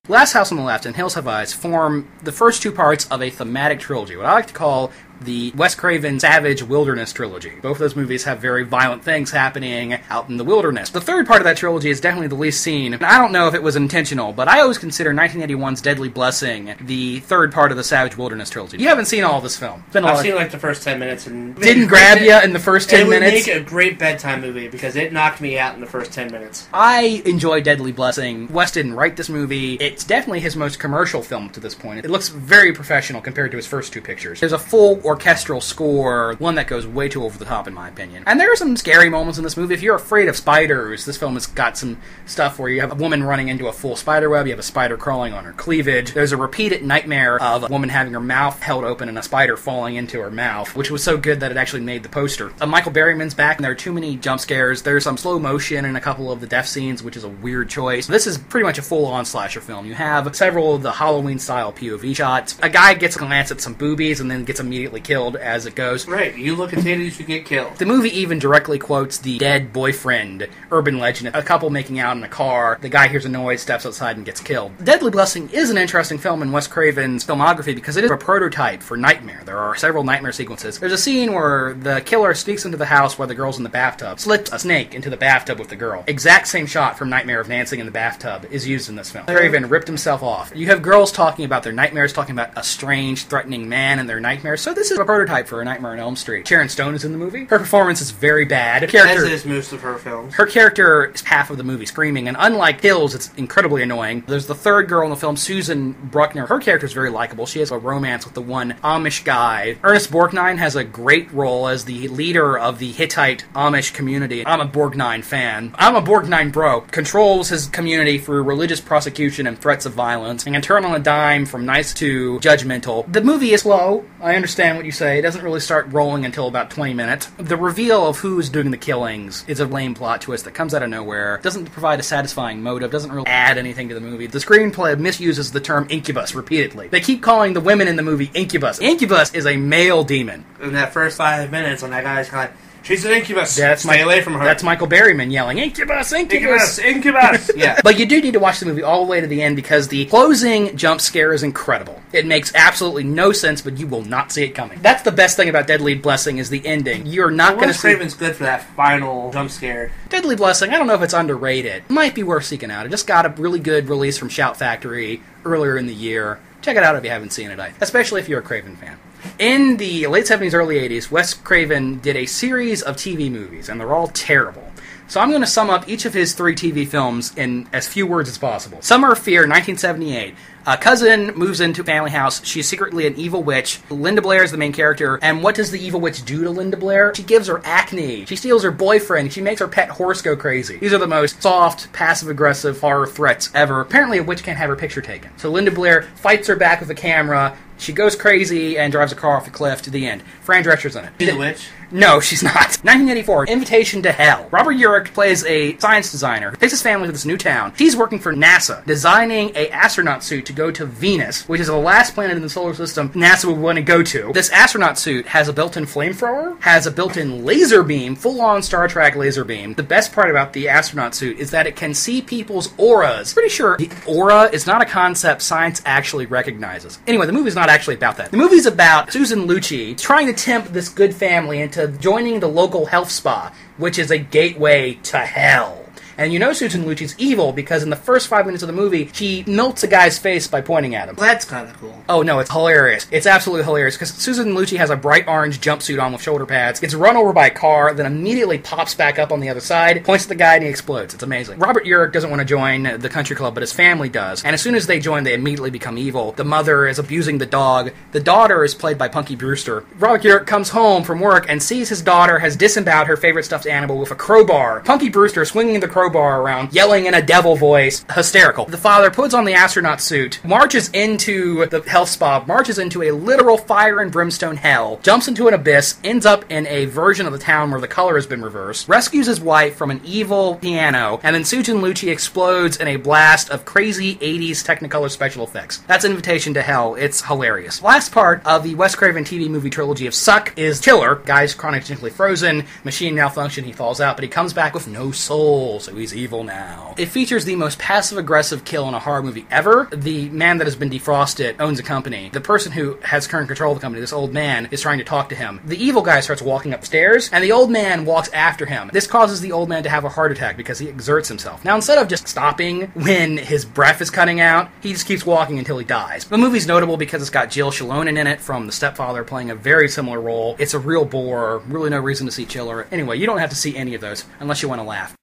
Last House on the Left and Hills Have Eyes form the first two parts of a thematic trilogy, what I like to call the Wes Craven Savage Wilderness Trilogy. Both of those movies have very violent things happening out in the wilderness. The third part of that trilogy is definitely the least seen. And I don't know if it was intentional, but I always consider 1981's Deadly Blessing the third part of the Savage Wilderness Trilogy. You haven't seen all this film. I've seen like the first 10 minutes. And didn't grab you in the first 10 minutes? It would make a great bedtime movie because it knocked me out in the first 10 minutes. I enjoy Deadly Blessing. Wes didn't write this movie. It's definitely his most commercial film to this point. It looks very professional compared to his first two pictures. There's a full orchestral score, one that goes way too over the top in my opinion. And there are some scary moments in this movie. If you're afraid of spiders, this film has got some stuff where you have a woman running into a full spider web, you have a spider crawling on her cleavage. There's a repeated nightmare of a woman having her mouth held open and a spider falling into her mouth, which was so good that it actually made the poster. Michael Berryman's back, and there are too many jump scares. There's some slow motion in a couple of the death scenes, which is a weird choice. This is pretty much a full-on slasher film. You have several of the Halloween-style POV shots. A guy gets a glance at some boobies and then gets immediately killed as it goes. Right, you look at titties, you get killed. The movie even directly quotes the dead boyfriend urban legend. A couple making out in a car, the guy hears a noise, steps outside, and gets killed. Deadly Blessing is an interesting film in Wes Craven's filmography because it is a prototype for Nightmare. There are several nightmare sequences. There's a scene where the killer sneaks into the house while the girl's in the bathtub, slips a snake into the bathtub with the girl. Exact same shot from Nightmare of dancing in the bathtub is used in this film. Craven ripped himself off. You have girls talking about their nightmares, talking about a strange, threatening man in their nightmares, so this is a prototype for A Nightmare on Elm Street. Sharon Stone is in the movie. Her performance is very bad. As is most of her films. Her character is half of the movie screaming, and unlike Hills, it's incredibly annoying. There's the third girl in the film, Susan Bruckner. Her character is very likable. She has a romance with the one Amish guy. Ernest Borgnine has a great role as the leader of the Hittite Amish community. I'm a Borgnine fan. I'm a Borgnine bro. Controls his community through religious prosecution and threats of violence, and can turn on a dime from nice to judgmental. The movie is slow. I understand what you say. It doesn't really start rolling until about 20 minutes. The reveal of who's doing the killings is a lame plot twist that comes out of nowhere. Doesn't provide a satisfying motive. Doesn't really add anything to the movie. The screenplay misuses the term incubus repeatedly. They keep calling the women in the movie incubus. Incubus is a male demon. In that first 5 minutes when that guy's kind of, she's an incubus. Stay away from her. That's Michael Berryman yelling, incubus, incubus, incubus. Yeah. But you do need to watch the movie all the way to the end because the closing jump scare is incredible. It makes absolutely no sense, but you will not see it coming. That's the best thing about Deadly Blessing is the ending. You're not going to see... Craven's good for that final jump scare. Deadly Blessing, I don't know if it's underrated. It might be worth seeking out. It just got a really good release from Shout Factory earlier in the year. Check it out if you haven't seen it, especially if you're a Craven fan. In the late 70s, early 80s, Wes Craven did a series of TV movies, and they're all terrible. So I'm going to sum up each of his 3 TV films in as few words as possible. Summer of Fear, 1978. A cousin moves into a family house. She's secretly an evil witch. Linda Blair is the main character. And what does the evil witch do to Linda Blair? She gives her acne. She steals her boyfriend. She makes her pet horse go crazy. These are the most soft, passive-aggressive horror threats ever. Apparently a witch can't have her picture taken. So Linda Blair fights her back with a camera. She goes crazy and drives a car off a cliff to the end. Fran Drescher's in it. She's a witch? No, she's not. 1984, Invitation to Hell. Robert Urich plays a science designer who takes his family to this new town. He's working for NASA, designing an astronaut suit to go to Venus, which is the last planet in the solar system NASA would want to go to. This astronaut suit has a built-in flamethrower, has a built-in laser beam, full-on Star Trek laser beam. The best part about the astronaut suit is that it can see people's auras. Pretty sure the aura is not a concept science actually recognizes. Anyway, the movie's not actually about that. The movie's about Susan Lucci trying to tempt this good family into joining the local health spa, which is a gateway to hell. And you know Susan Lucci's evil because in the first 5 minutes of the movie, she melts a guy's face by pointing at him. That's kind of cool. Oh, no, it's hilarious. It's absolutely hilarious because Susan Lucci has a bright orange jumpsuit on with shoulder pads, gets run over by a car, then immediately pops back up on the other side, points at the guy, and he explodes. It's amazing. Robert Urich doesn't want to join the country club, but his family does. And as soon as they join, they immediately become evil. The mother is abusing the dog. The daughter is played by Punky Brewster. Robert Urich comes home from work and sees his daughter has disemboweled her favorite stuffed animal with a crowbar. Punky Brewster swinging the crowbar around, yelling in a devil voice. Hysterical. The father puts on the astronaut suit, marches into the health spa, marches into a literal fire and brimstone hell, jumps into an abyss, ends up in a version of the town where the color has been reversed, rescues his wife from an evil piano, and then Susan Lucci explodes in a blast of crazy 80s Technicolor special effects. That's Invitation to Hell. It's hilarious. Last part of the Wes Craven TV movie trilogy of Suck is Killer. Guy's chronically frozen, machine malfunction, he falls out, but he comes back with no soul, so he's evil now. It features the most passive-aggressive kill in a horror movie ever. The man that has been defrosted owns a company. The person who has current control of the company, this old man, is trying to talk to him. The evil guy starts walking upstairs, and the old man walks after him. This causes the old man to have a heart attack because he exerts himself. Now, instead of just stopping when his breath is cutting out, he just keeps walking until he dies. The movie's notable because it's got Jill Shalonen in it from The Stepfather playing a very similar role. It's a real bore. Really no reason to see Chiller. Anyway, you don't have to see any of those unless you want to laugh.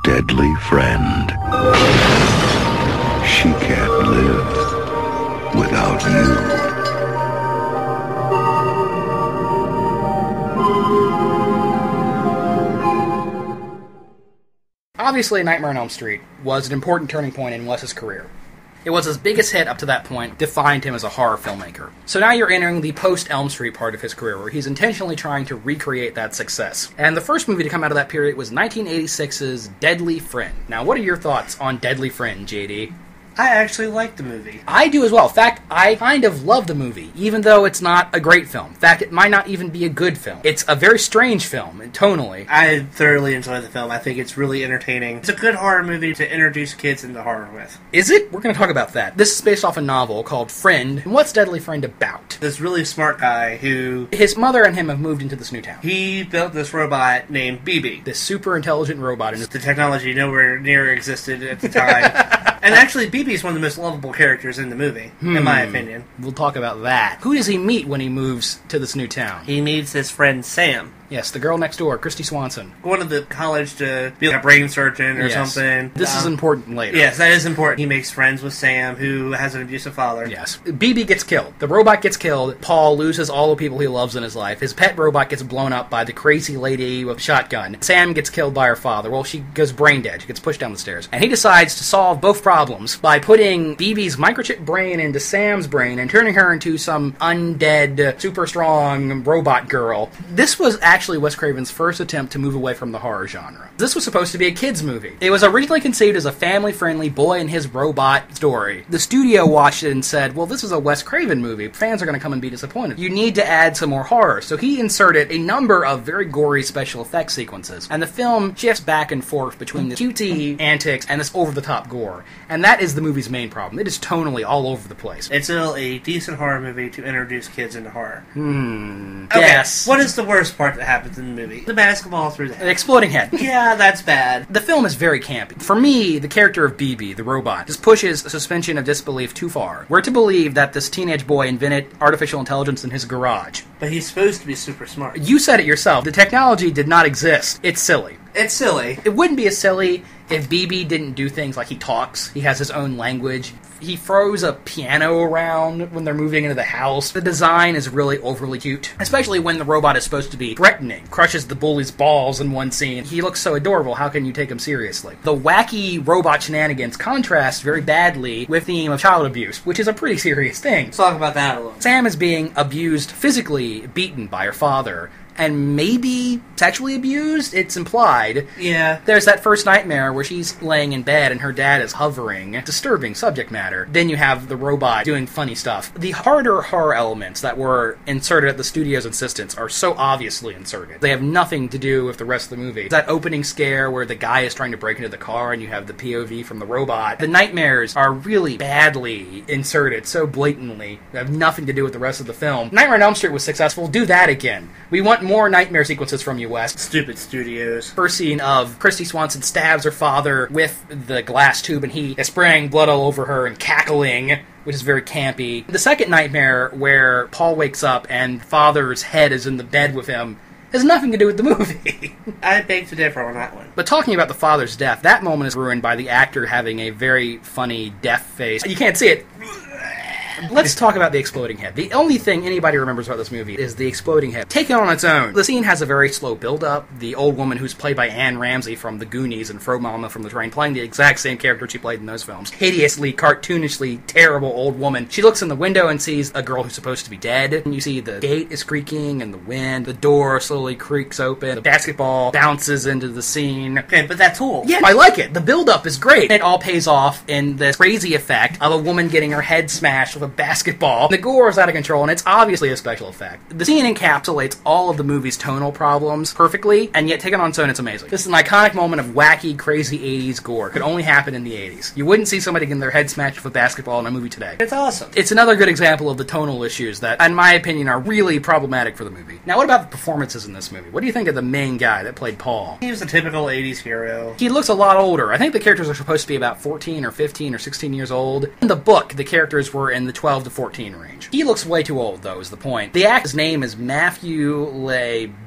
Deadly friend. She can't live without you. Obviously, Nightmare on Elm Street was an important turning point in Wes's career. It was his biggest hit up to that point, defined him as a horror filmmaker. So now you're entering the post-Elm Street part of his career, where he's intentionally trying to recreate that success. And the first movie to come out of that period was 1986's Deadly Friend. Now, what are your thoughts on Deadly Friend, JD? I actually like the movie. I do as well. In fact, I kind of love the movie, even though it's not a great film. In fact, it might not even be a good film. It's a very strange film, tonally. I thoroughly enjoy the film. I think it's really entertaining. It's a good horror movie to introduce kids into horror with. Is it? We're going to talk about that. This is based off a novel called Friend. And what's Deadly Friend about? This really smart guy who... His mother and him have moved into this new town. He built this robot named BB. This super intelligent robot. The technology nowhere near existed at the time. And actually, BB is one of the most lovable characters in the movie, in my opinion. We'll talk about that. Who does he meet when he moves to this new town? He meets his friend Sam. Yes, the girl next door, Christy Swanson. Going to the college to be like a brain surgeon or something. This is important later. Yes, that is important. He makes friends with Sam, who has an abusive father. Yes. BB gets killed. The robot gets killed. Paul loses all the people he loves in his life. His pet robot gets blown up by the crazy lady with a shotgun. Sam gets killed by her father. Well, she goes brain dead. She gets pushed down the stairs. And he decides to solve both problems by putting BB's microchip brain into Sam's brain and turning her into some undead, super strong robot girl. This was actually Wes Craven's first attempt to move away from the horror genre. This was supposed to be a kids' movie. It was originally conceived as a family-friendly boy and his robot story. The studio watched it and said, well, this is a Wes Craven movie. Fans are going to come and be disappointed. You need to add some more horror. So he inserted a number of very gory special effects sequences. And the film shifts back and forth between the cutesy antics and this over-the-top gore. And that is the movie's main problem. It is tonally all over the place. It's still a decent horror movie to introduce kids into horror. Okay. Yes. What is the worst part that happens in the movie? The basketball through the head. An exploding head. Yeah, that's bad. The film is very campy. For me, the character of BB, the robot, just pushes a suspension of disbelief too far. We're to believe that this teenage boy invented artificial intelligence in his garage. But he's supposed to be super smart. You said it yourself. The technology did not exist. It's silly. It's silly. It wouldn't be as silly if BB didn't do things like he talks, he has his own language, he throws a piano around when they're moving into the house. The design is really overly cute, especially when the robot is supposed to be threatening. Crushes the bully's balls in one scene. He looks so adorable, how can you take him seriously? The wacky robot shenanigans contrast very badly with the theme of child abuse, which is a pretty serious thing. Let's talk about that a little. Sam is being abused physically, beaten by her father, and maybe sexually abused? It's implied. Yeah. There's that first nightmare where she's laying in bed and her dad is hovering. Disturbing subject matter. Then you have the robot doing funny stuff. The harder horror elements that were inserted at the studio's insistence are so obviously inserted. They have nothing to do with the rest of the movie. That opening scare where the guy is trying to break into the car and you have the POV from the robot. The nightmares are really badly inserted, so blatantly. They have nothing to do with the rest of the film. Nightmare on Elm Street was successful. Do that again. We want more nightmare sequences from you, Wes. Stupid studios. First scene of Christy Swanson stabs her father with the glass tube and he is spraying blood all over her and cackling, which is very campy. The second nightmare where Paul wakes up and father's head is in the bed with him has nothing to do with the movie. I beg to differ on that one. But talking about the father's death, that moment is ruined by the actor having a very funny death face. You can't see it. Let's talk about the exploding head. The only thing anybody remembers about this movie is the exploding head. Taken on its own, the scene has a very slow build-up. The old woman who's played by Anne Ramsey from The Goonies and Fro Mama from The Train, playing the exact same character she played in those films. Hideously, cartoonishly, terrible old woman. She looks in the window and sees a girl who's supposed to be dead. And you see the gate is creaking and the wind. The door slowly creaks open. The basketball bounces into the scene. Okay, but that's cool. Yeah, I like it. The build-up is great. It all pays off in this crazy effect of a woman getting her head smashed with a basketball. The gore is out of control, and it's obviously a special effect. The scene encapsulates all of the movie's tonal problems perfectly, and yet taken on its own, it's amazing. This is an iconic moment of wacky, crazy 80s gore. It could only happen in the 80s. You wouldn't see somebody getting their head smashed with a basketball in a movie today. It's awesome. It's another good example of the tonal issues that, in my opinion, are really problematic for the movie. Now, what about the performances in this movie? What do you think of the main guy that played Paul? He was a typical 80s hero. He looks a lot older. I think the characters are supposed to be about 14 or 15 or 16 years old. In the book, the characters were in the 12 to 14 range. He looks way too old, though, is the point. The actor's name is Matthew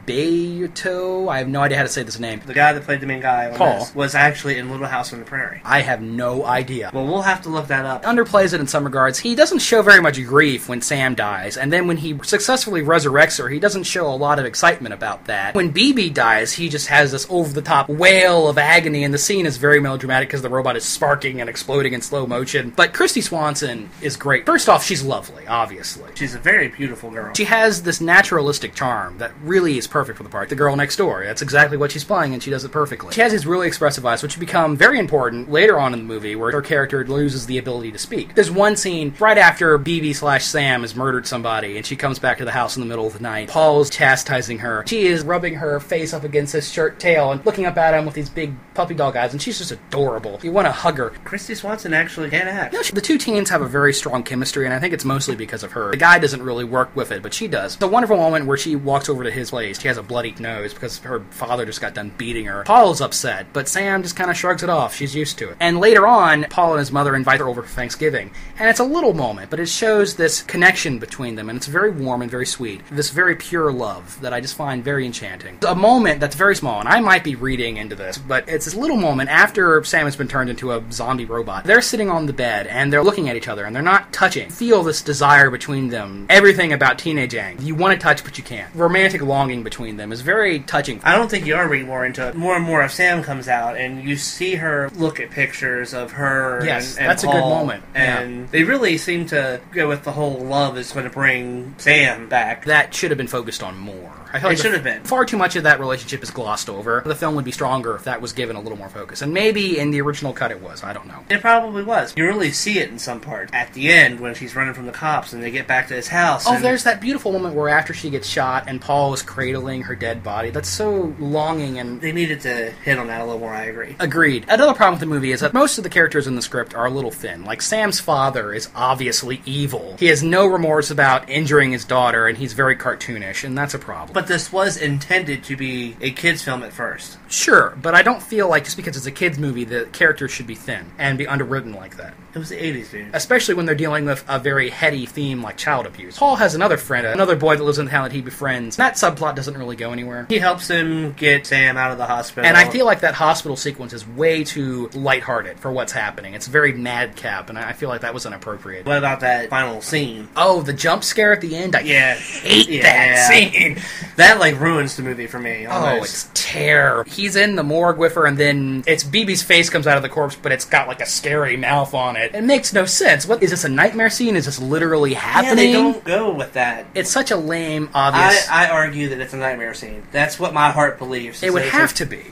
Beto. I have no idea how to say this name. The guy that played the main guy on Paul. this was actually in Little House on the Prairie. I have no idea. Well, we'll have to look that up. Underplays it in some regards. He doesn't show very much grief when Sam dies, and then when he successfully resurrects her, he doesn't show a lot of excitement about that. When BB dies, he just has this over-the-top wail of agony, and the scene is very melodramatic because the robot is sparking and exploding in slow motion. But Kristy Swanson is great. First off, she's lovely, obviously. She's a very beautiful girl. She has this naturalistic charm that really is perfect for the part. The girl next door. That's exactly what she's playing, and she does it perfectly. She has these really expressive eyes, which become very important later on in the movie, where her character loses the ability to speak. There's one scene right after BB/Sam has murdered somebody, and she comes back to the house in the middle of the night. Paul's chastising her. She is rubbing her face up against his shirt tail and looking up at him with these big puppy dog eyes, and she's just adorable. You want to hug her. Kristy Swanson actually can act. You know, the two teens have a very strong chemistry, and I think it's mostly because of her. The guy doesn't really work with it, but she does. It's a wonderful moment where she walks over to his place. She has a bloody nose because her father just got done beating her. Paul's upset, but Sam just kind of shrugs it off. She's used to it. And later on, Paul and his mother invite her over for Thanksgiving. And it's a little moment, but it shows this connection between them, and it's very warm and very sweet. This very pure love that I just find very enchanting. A moment that's very small, and I might be reading into this, but it's this little moment after Sam has been turned into a zombie robot. They're sitting on the bed, and they're looking at each other, and they're not touching. Feel this desire between them. Everything about teenage angst. You want to touch, but you can't. Romantic longing between them is very touching. I don't think you are reading more into it. More and more of Sam comes out, and you see her look at pictures of her Yes, and that's Paul, a good moment. And they really seem to go with the whole love is going to bring Sam back. That should have been focused on more. I feel It should have been. Far too much of that relationship is glossed over. The film would be stronger if that was given a little more focus. And maybe in the original cut it was. I don't know. It probably was. You really see it in some parts. At the end, when she's running from the cops and they get back to his house. Oh, there's that beautiful moment where after she gets shot and Paul is cradling her dead body. That's so longing and... They needed to hit on that a little more, I agree. Agreed. Another problem with the movie is that most of the characters in the script are a little thin. Like, Sam's father is obviously evil. He has no remorse about injuring his daughter, and he's very cartoonish, and that's a problem. But this was intended to be a kid's film at first. Sure, but I don't feel like just because it's a kid's movie, the characters should be thin and be underwritten like that. It was the 80s, dude. Especially when they're dealing with a very heady theme like child abuse. Paul has another friend, another boy that lives in the town that he befriends. That subplot doesn't really go anywhere. He helps him get Sam out of the hospital. And I feel like that hospital sequence is way too lighthearted for what's happening. It's very madcap, and I feel like that was inappropriate. What about that final scene? Oh, the jump scare at the end? I hate Yeah. that scene. That, like, ruins the movie for me, almost. Oh, it's terror. He's in the morgue with her, and then it's BB's face comes out of the corpse, but it's got, like, a scary mouth on it. It makes no sense. What, is this a nightmare scene? Is this literally happening? Yeah, they don't go with that. It's such a lame, obvious... I argue that it's a nightmare scene. That's what my heart believes. It would have to be.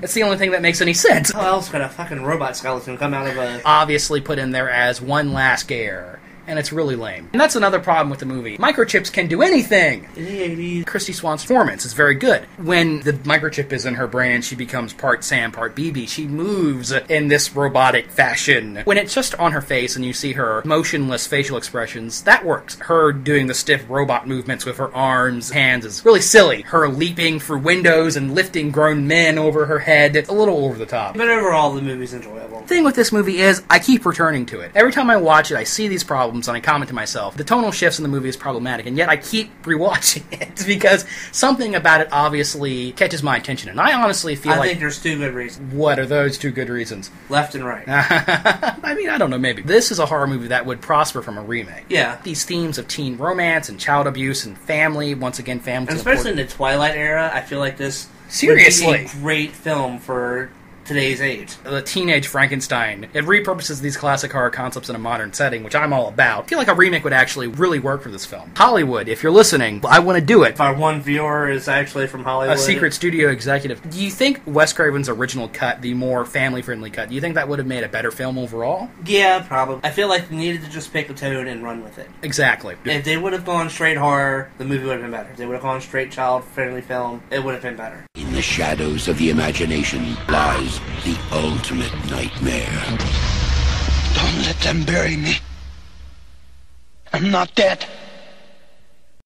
It's the only thing that makes any sense. How else could a fucking robot skeleton come out of a... Obviously put in there as one last scare. And it's really lame. And that's another problem with the movie. Microchips can do anything! In the 80s. Kristy Swan's performance is very good. When the microchip is in her brain, she becomes part Sam, part BB. She moves in this robotic fashion. When it's just on her face and you see her motionless facial expressions, that works. Her doing the stiff robot movements with her arms, hands is really silly. Her leaping through windows and lifting grown men over her head, it's a little over the top. But overall, the movie's enjoyable. The thing with this movie is, I keep returning to it. Every time I watch it, I see these problems and I comment to myself, the tonal shifts in the movie is problematic, and yet I keep rewatching it because something about it obviously catches my attention, and I honestly feel I think there's two good reasons. What are those two good reasons? Left and right. I mean, I don't know, maybe. This is a horror movie that would prosper from a remake. Yeah. These themes of teen romance and child abuse and family, once again, family. And especially in the Twilight era, I feel like this Seriously. would be a great film for today's age. The teenage Frankenstein. It repurposes these classic horror concepts in a modern setting, which I'm all about. I feel like a remake would actually really work for this film. Hollywood, if you're listening, I want to do it. If our one viewer is actually from Hollywood. A secret studio executive. Do you think Wes Craven's original cut, the more family-friendly cut, do you think that would have made a better film overall? Yeah, probably. I feel like they needed to just pick a tone and run with it. Exactly. If they would have gone straight horror, the movie would have been better. If they would have gone straight child-friendly film, it would have been better. In the shadows of the imagination lies the ultimate nightmare. Don't let them bury me. I'm not dead.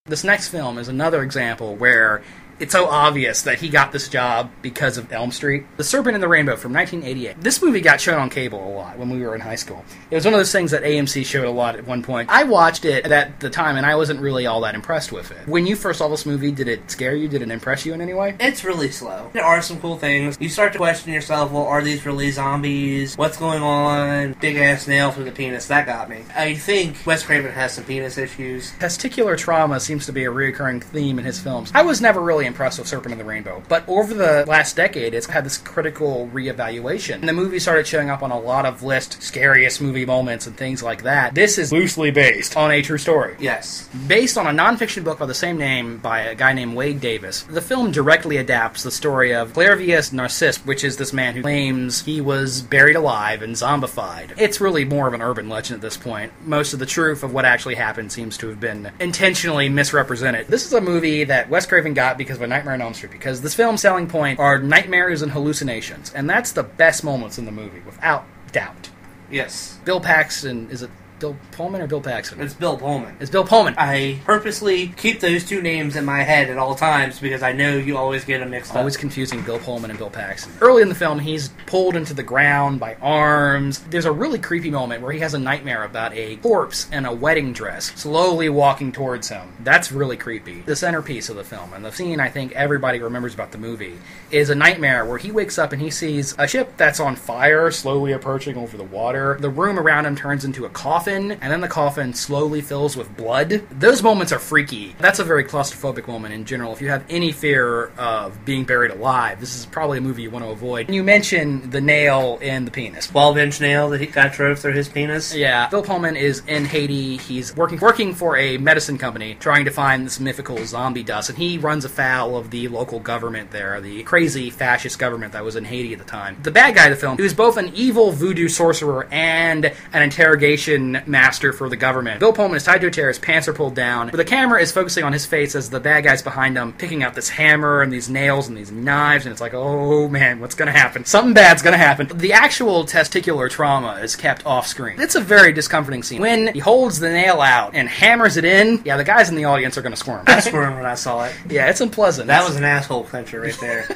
This next film is another example where It's so obvious that he got this job because of Elm Street. The Serpent and the Rainbow from 1988. This movie got shown on cable a lot when we were in high school. It was one of those things that AMC showed a lot at one point. I watched it at the time, and I wasn't really all that impressed with it. When you first saw this movie, did it scare you? Did it impress you in any way? It's really slow. There are some cool things. You start to question yourself, well, are these really zombies? What's going on? Big-ass nail through the penis. That got me. I think Wes Craven has some penis issues. Testicular trauma seems to be a recurring theme in his films. I was never really impressed with Serpent and the Rainbow, but over the last decade, it's had this critical reevaluation. And the movie started showing up on a lot of lists, scariest movie moments and things like that. This is loosely based on a true story. Yes. Based on a nonfiction book by the same name by a guy named Wade Davis, the film directly adapts the story of Clervius Narcisse, which is this man who claims he was buried alive and zombified. It's really more of an urban legend at this point. Most of the truth of what actually happened seems to have been intentionally misrepresented. This is a movie that Wes Craven got because of A Nightmare on Elm Street, because this film's selling point are nightmares and hallucinations, and that's the best moments in the movie, without doubt. Yes. Bill Paxton, is it Bill Pullman or Bill Paxton? It's Bill Pullman. It's Bill Pullman. I purposely keep those two names in my head at all times because I know you always get them mixed up. Always confusing Bill Pullman and Bill Paxton. Early in the film, he's pulled into the ground by arms. There's a really creepy moment where he has a nightmare about a corpse in a wedding dress slowly walking towards him. That's really creepy. The centerpiece of the film, and the scene I think everybody remembers about the movie, is a nightmare where he wakes up and he sees a ship that's on fire slowly approaching over the water. The room around him turns into a coffin, and then the coffin slowly fills with blood. Those moments are freaky. That's a very claustrophobic moment in general. If you have any fear of being buried alive, this is probably a movie you want to avoid. And you mentioned the nail in the penis. 12-inch nail that he got drove through his penis? Yeah. Bill Pullman is in Haiti. He's working for a medicine company trying to find this mythical zombie dust, and he runs afoul of the local government there, the crazy fascist government that was in Haiti at the time. The bad guy of the film, who's both an evil voodoo sorcerer and an interrogation master for the government. Bill Pullman is tied to a chair, his pants are pulled down, but the camera is focusing on his face as the bad guy's behind him, picking out this hammer and these nails and these knives, and it's like, oh man, what's gonna happen? Something bad's gonna happen. The actual testicular trauma is kept off screen. It's a very discomforting scene. When he holds the nail out and hammers it in, yeah, the guys in the audience are gonna squirm. I squirmed when I saw it. Yeah, it's unpleasant. That was an asshole clencher right there.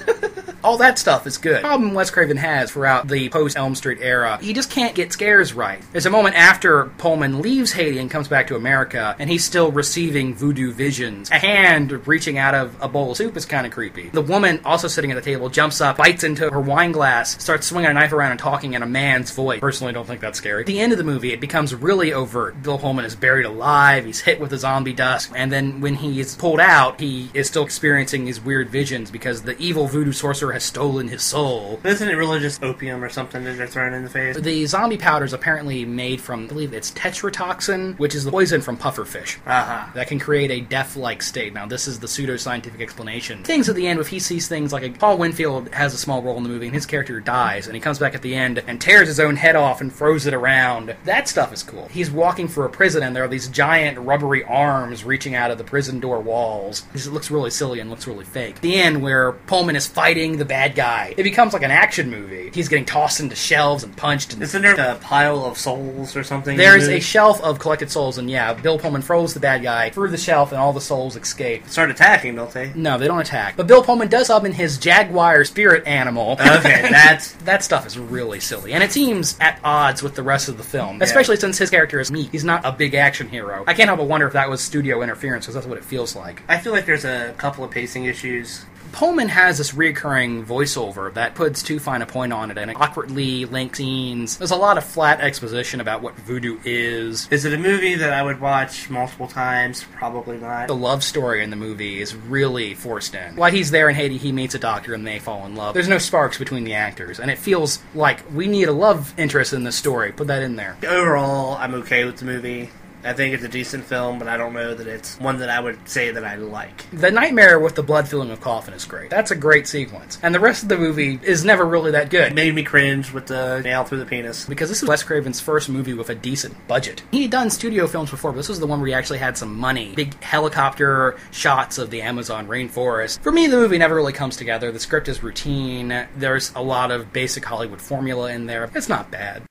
All that stuff is good. The problem Wes Craven has throughout the post-Elm Street era, he just can't get scares right. There's a moment after Pullman leaves Haiti and comes back to America, and he's still receiving voodoo visions. A hand reaching out of a bowl of soup is kind of creepy. The woman, also sitting at the table, jumps up, bites into her wine glass, starts swinging a knife around and talking in a man's voice. Personally, don't think that's scary. At the end of the movie, it becomes really overt. Bill Pullman is buried alive, he's hit with a zombie dust, and then when he is pulled out, he is still experiencing these weird visions because the evil voodoo sorcerer has stolen his soul. Isn't it really just opium or something that they're throwing in the face? The zombie powder is apparently made from, I believe it's tetrodotoxin, which is the poison from pufferfish. That can create a death-like state. Now, this is the pseudo-scientific explanation. Things at the end, if he sees things like Paul Winfield has a small role in the movie, and his character dies, and he comes back at the end and tears his own head off and throws it around. That stuff is cool. He's walking through a prison, and there are these giant rubbery arms reaching out of the prison door walls. It looks really silly and looks really fake. The end, where Pullman is fighting the bad guy, it becomes like an action movie. He's getting tossed into shelves and punched. And isn't there a pile of souls or something? There's a shelf of collected souls, and yeah, Bill Pullman throws the bad guy through the shelf, and all the souls escape. Start attacking, don't they? No, they don't attack. But Bill Pullman does summon his jaguar spirit animal. Okay, that stuff is really silly, and it seems at odds with the rest of the film, especially since his character is meek. He's not a big action hero. I can't help but wonder if that was studio interference, because that's what it feels like. I feel like there's a couple of pacing issues. Pullman has this reoccurring voiceover that puts too fine a point on it, and awkwardly linked scenes. There's a lot of flat exposition about what voodoo is. Is it a movie that I would watch multiple times? Probably not. The love story in the movie is really forced in. While he's there in Haiti, he meets a doctor and they fall in love. There's no sparks between the actors, and it feels like we need a love interest in this story. Put that in there. Overall, I'm okay with the movie. I think it's a decent film, but I don't know that it's one that I would say that I like. The nightmare with the blood filling a coffin is great. That's a great sequence. And the rest of the movie is never really that good. It made me cringe with the nail through the penis. Because this is Wes Craven's first movie with a decent budget. He had done studio films before, but this was the one where he actually had some money. Big helicopter shots of the Amazon rainforest. For me, the movie never really comes together. The script is routine. There's a lot of basic Hollywood formula in there. It's not bad.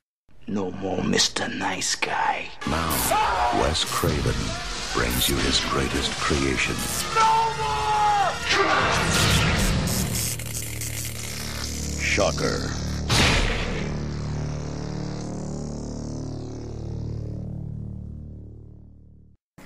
No more Mr. Nice Guy. Now, Wes Craven brings you his greatest creation. No more! Shocker.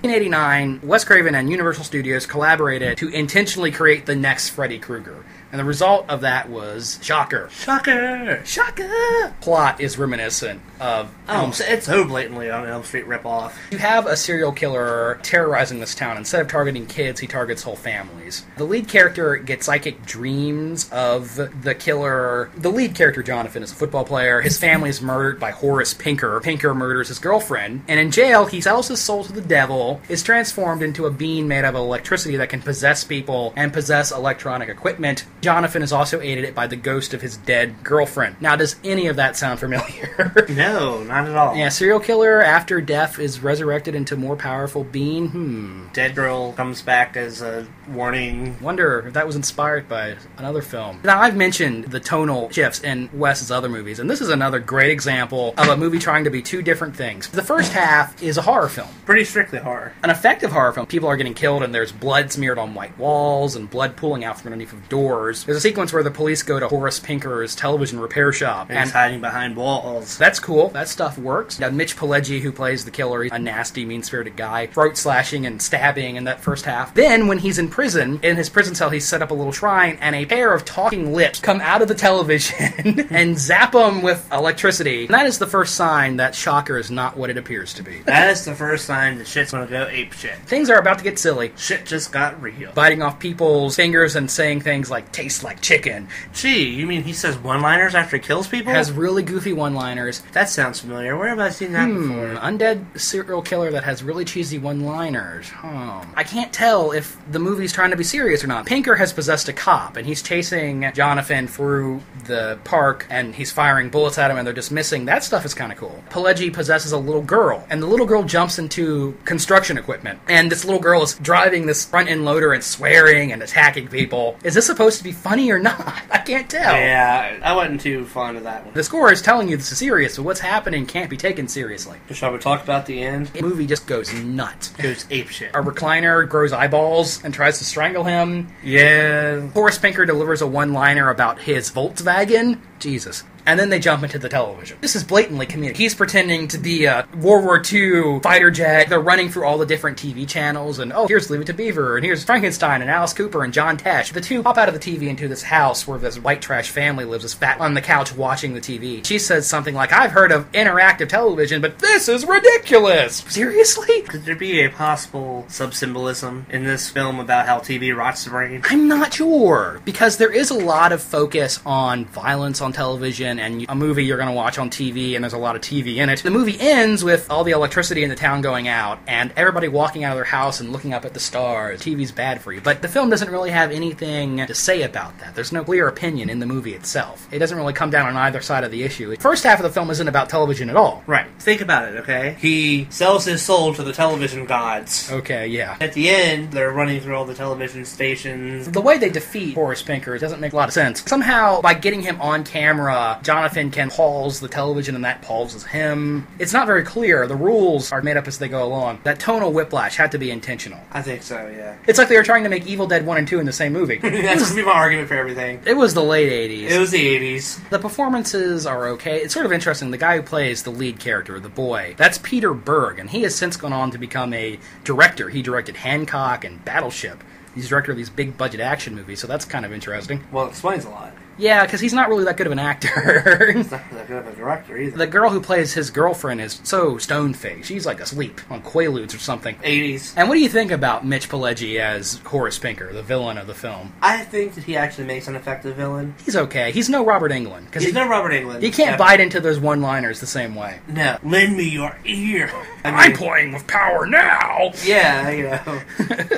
1989, Wes Craven and Universal Studios collaborated to intentionally create the next Freddy Krueger. And the result of that was Shocker. Shocker! Shocker! Plot is reminiscent of Elm Street. It's so blatantly an Elm Street ripoff. You have a serial killer terrorizing this town. Instead of targeting kids, he targets whole families. The lead character gets psychic dreams of the killer. The lead character, Jonathan, is a football player. His family is murdered by Horace Pinker. Pinker murders his girlfriend. And in jail, he sells his soul to the devil, is transformed into a being made of electricity that can possess people and possess electronic equipment. Jonathan is also aided by the ghost of his dead girlfriend. Now, does any of that sound familiar? No, not at all. Yeah, serial killer after death is resurrected into more powerful being. Dead girl comes back as a warning. Wonder if that was inspired by another film. Now, I've mentioned the tonal shifts in Wes's other movies, and this is another great example of a movie trying to be two different things. The first half is a horror film. Pretty strictly horror. An effective horror film. People are getting killed, and there's blood smeared on white walls and blood pooling out from underneath of doors. There's a sequence where the police go to Horace Pinker's television repair shop. And he's hiding behind walls. That's cool. That stuff works. Now, Mitch Pileggi, who plays the killer, he's a nasty, mean-spirited guy. Throat slashing and stabbing in that first half. Then, when he's in prison, in his prison cell, he's set up a little shrine, and a pair of talking lips come out of the television and zap him with electricity. And that is the first sign that Shocker is not what it appears to be. That is the first sign that shit's gonna go ape shit. Things are about to get silly. Shit just got real. Biting off people's fingers and saying things like, tastes like chicken. Gee, you mean he says one-liners after he kills people? Has really goofy one-liners. That sounds familiar. Where have I seen that before? Undead serial killer that has really cheesy one-liners. I can't tell if the movie's trying to be serious or not. Pinker has possessed a cop, and he's chasing Jonathan through the park, and he's firing bullets at him, and they're just missing. That stuff is kind of cool. Pileggi possesses a little girl, and the little girl jumps into construction equipment, and this little girl is driving this front-end loader and swearing and attacking people. Is this supposed to be funny or not? I can't tell. Yeah, I wasn't too fond of that one. The score is telling you this is serious, but what's happening can't be taken seriously. Shall we talk about the end? The movie just goes nuts. Goes apeshit. A recliner grows eyeballs and tries to strangle him. Yeah. Horace Pinker delivers a one-liner about his Volkswagen. Jesus. And then they jump into the television. This is blatantly comedic. He's pretending to be a World War II fighter jet. They're running through all the different TV channels, and here's Leave It to Beaver, and here's Frankenstein, and Alice Cooper, and John Tesh. The two pop out of the TV into this house where this white trash family lives, is fat on the couch watching the TV. She says something like, I've heard of interactive television, but this is ridiculous! Seriously? Could there be a possible sub-symbolism in this film about how TV rots the brain? I'm not sure, because there is a lot of focus on violence on television, and a movie you're going to watch on TV, and there's a lot of TV in it. The movie ends with all the electricity in the town going out, and everybody walking out of their house and looking up at the stars. TV's bad for you. But the film doesn't really have anything to say about that. There's no clear opinion in the movie itself. It doesn't really come down on either side of the issue. The first half of the film isn't about television at all. Right. Think about it, okay? He sells his soul to the television gods. Okay, yeah. At the end, they're running through all the television stations. The way they defeat Horace Pinker doesn't make a lot of sense. Somehow, by getting him on camera, Jonathan can pause the television and that pauses him. It's not very clear. The rules are made up as they go along. That tonal whiplash had to be intentional. I think so, yeah. It's like they were trying to make Evil Dead 1 and 2 in the same movie. That's going to be my argument for everything. It was the late 80s. It was the 80s. The performances are okay. It's sort of interesting. The guy who plays the lead character, the boy, that's Peter Berg, and he has since gone on to become a director. He directed Hancock and Battleship. He's director of these big-budget action movies, so that's kind of interesting. Well, it explains a lot. Yeah, because he's not really that good of an actor. He's not that good of a director either. The girl who plays his girlfriend is so stone-faced. She's like asleep on Quaaludes or something. 80s. And what do you think about Mitch Pileggi as Horace Pinker, the villain of the film? I think that he actually makes an effective villain. He's okay. He's no Robert Englund. He's no Robert Englund. He can't bite into those one-liners the same way. No. Lend me your ear. I'm playing with power now! Yeah, you know.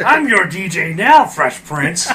I'm your DJ now, Fresh Prince.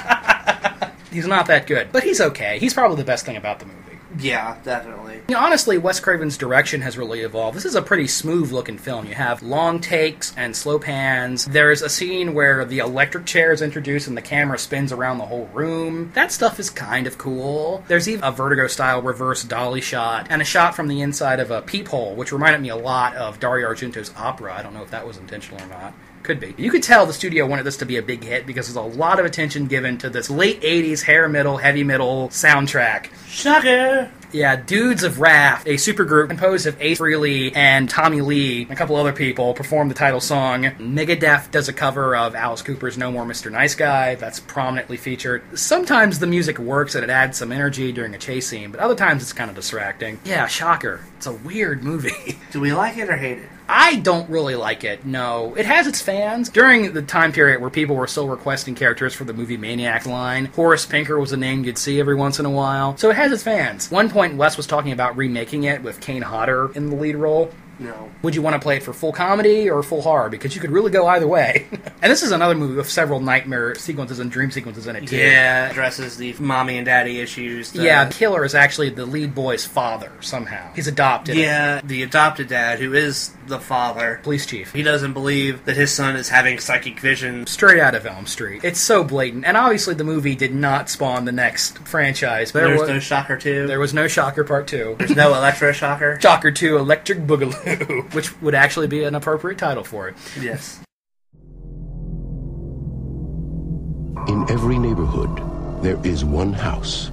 He's not that good, but he's okay. He's probably the best thing about the movie. Yeah, definitely. You know, honestly, Wes Craven's direction has really evolved. This is a pretty smooth-looking film. You have long takes and slow pans. There's a scene where the electric chair is introduced and the camera spins around the whole room. That stuff is kind of cool. There's even a Vertigo-style reverse dolly shot and a shot from the inside of a peephole, which reminded me a lot of Dario Argento's Opera. I don't know if that was intentional or not. Could be. You could tell the studio wanted this to be a big hit because there's a lot of attention given to this late 80s hair metal, heavy metal soundtrack. Shocker! Yeah, Dudes of Wrath, a supergroup composed of Ace Frehley and Tommy Lee, and a couple other people, performed the title song. Megadeth does a cover of Alice Cooper's No More Mr. Nice Guy. That's prominently featured. Sometimes the music works and it adds some energy during a chase scene, but other times it's kind of distracting. Yeah, shocker. It's a weird movie. Do we like it or hate it? I don't really like it, no. It has its fans. During the time period where people were still requesting characters for the movie Maniac line, Horace Pinker was a name you'd see every once in a while. So it has its fans. One point, Wes was talking about remaking it with Kane Hodder in the lead role. No. Would you want to play it for full comedy or full horror? Because you could really go either way. And this is another movie with several nightmare sequences and dream sequences in it, too. Yeah, addresses the mommy and daddy issues. Yeah, the killer is actually the lead boy's father, somehow. He's adopted. Yeah, the adopted dad, who is the father. Police chief. He doesn't believe that his son is having psychic vision. Straight out of Elm Street. It's so blatant. And obviously the movie did not spawn the next franchise. There's no Shocker 2. There was no Shocker Part 2. There's no Electro Shocker. Shocker 2 Electric Boogaloo, which would actually be an appropriate title for it. Yes. In every neighborhood, there is one house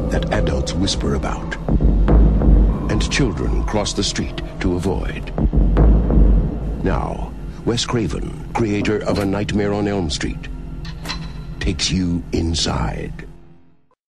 that adults whisper about, and children cross the street to avoid. Now, Wes Craven, creator of A Nightmare on Elm Street, takes you inside.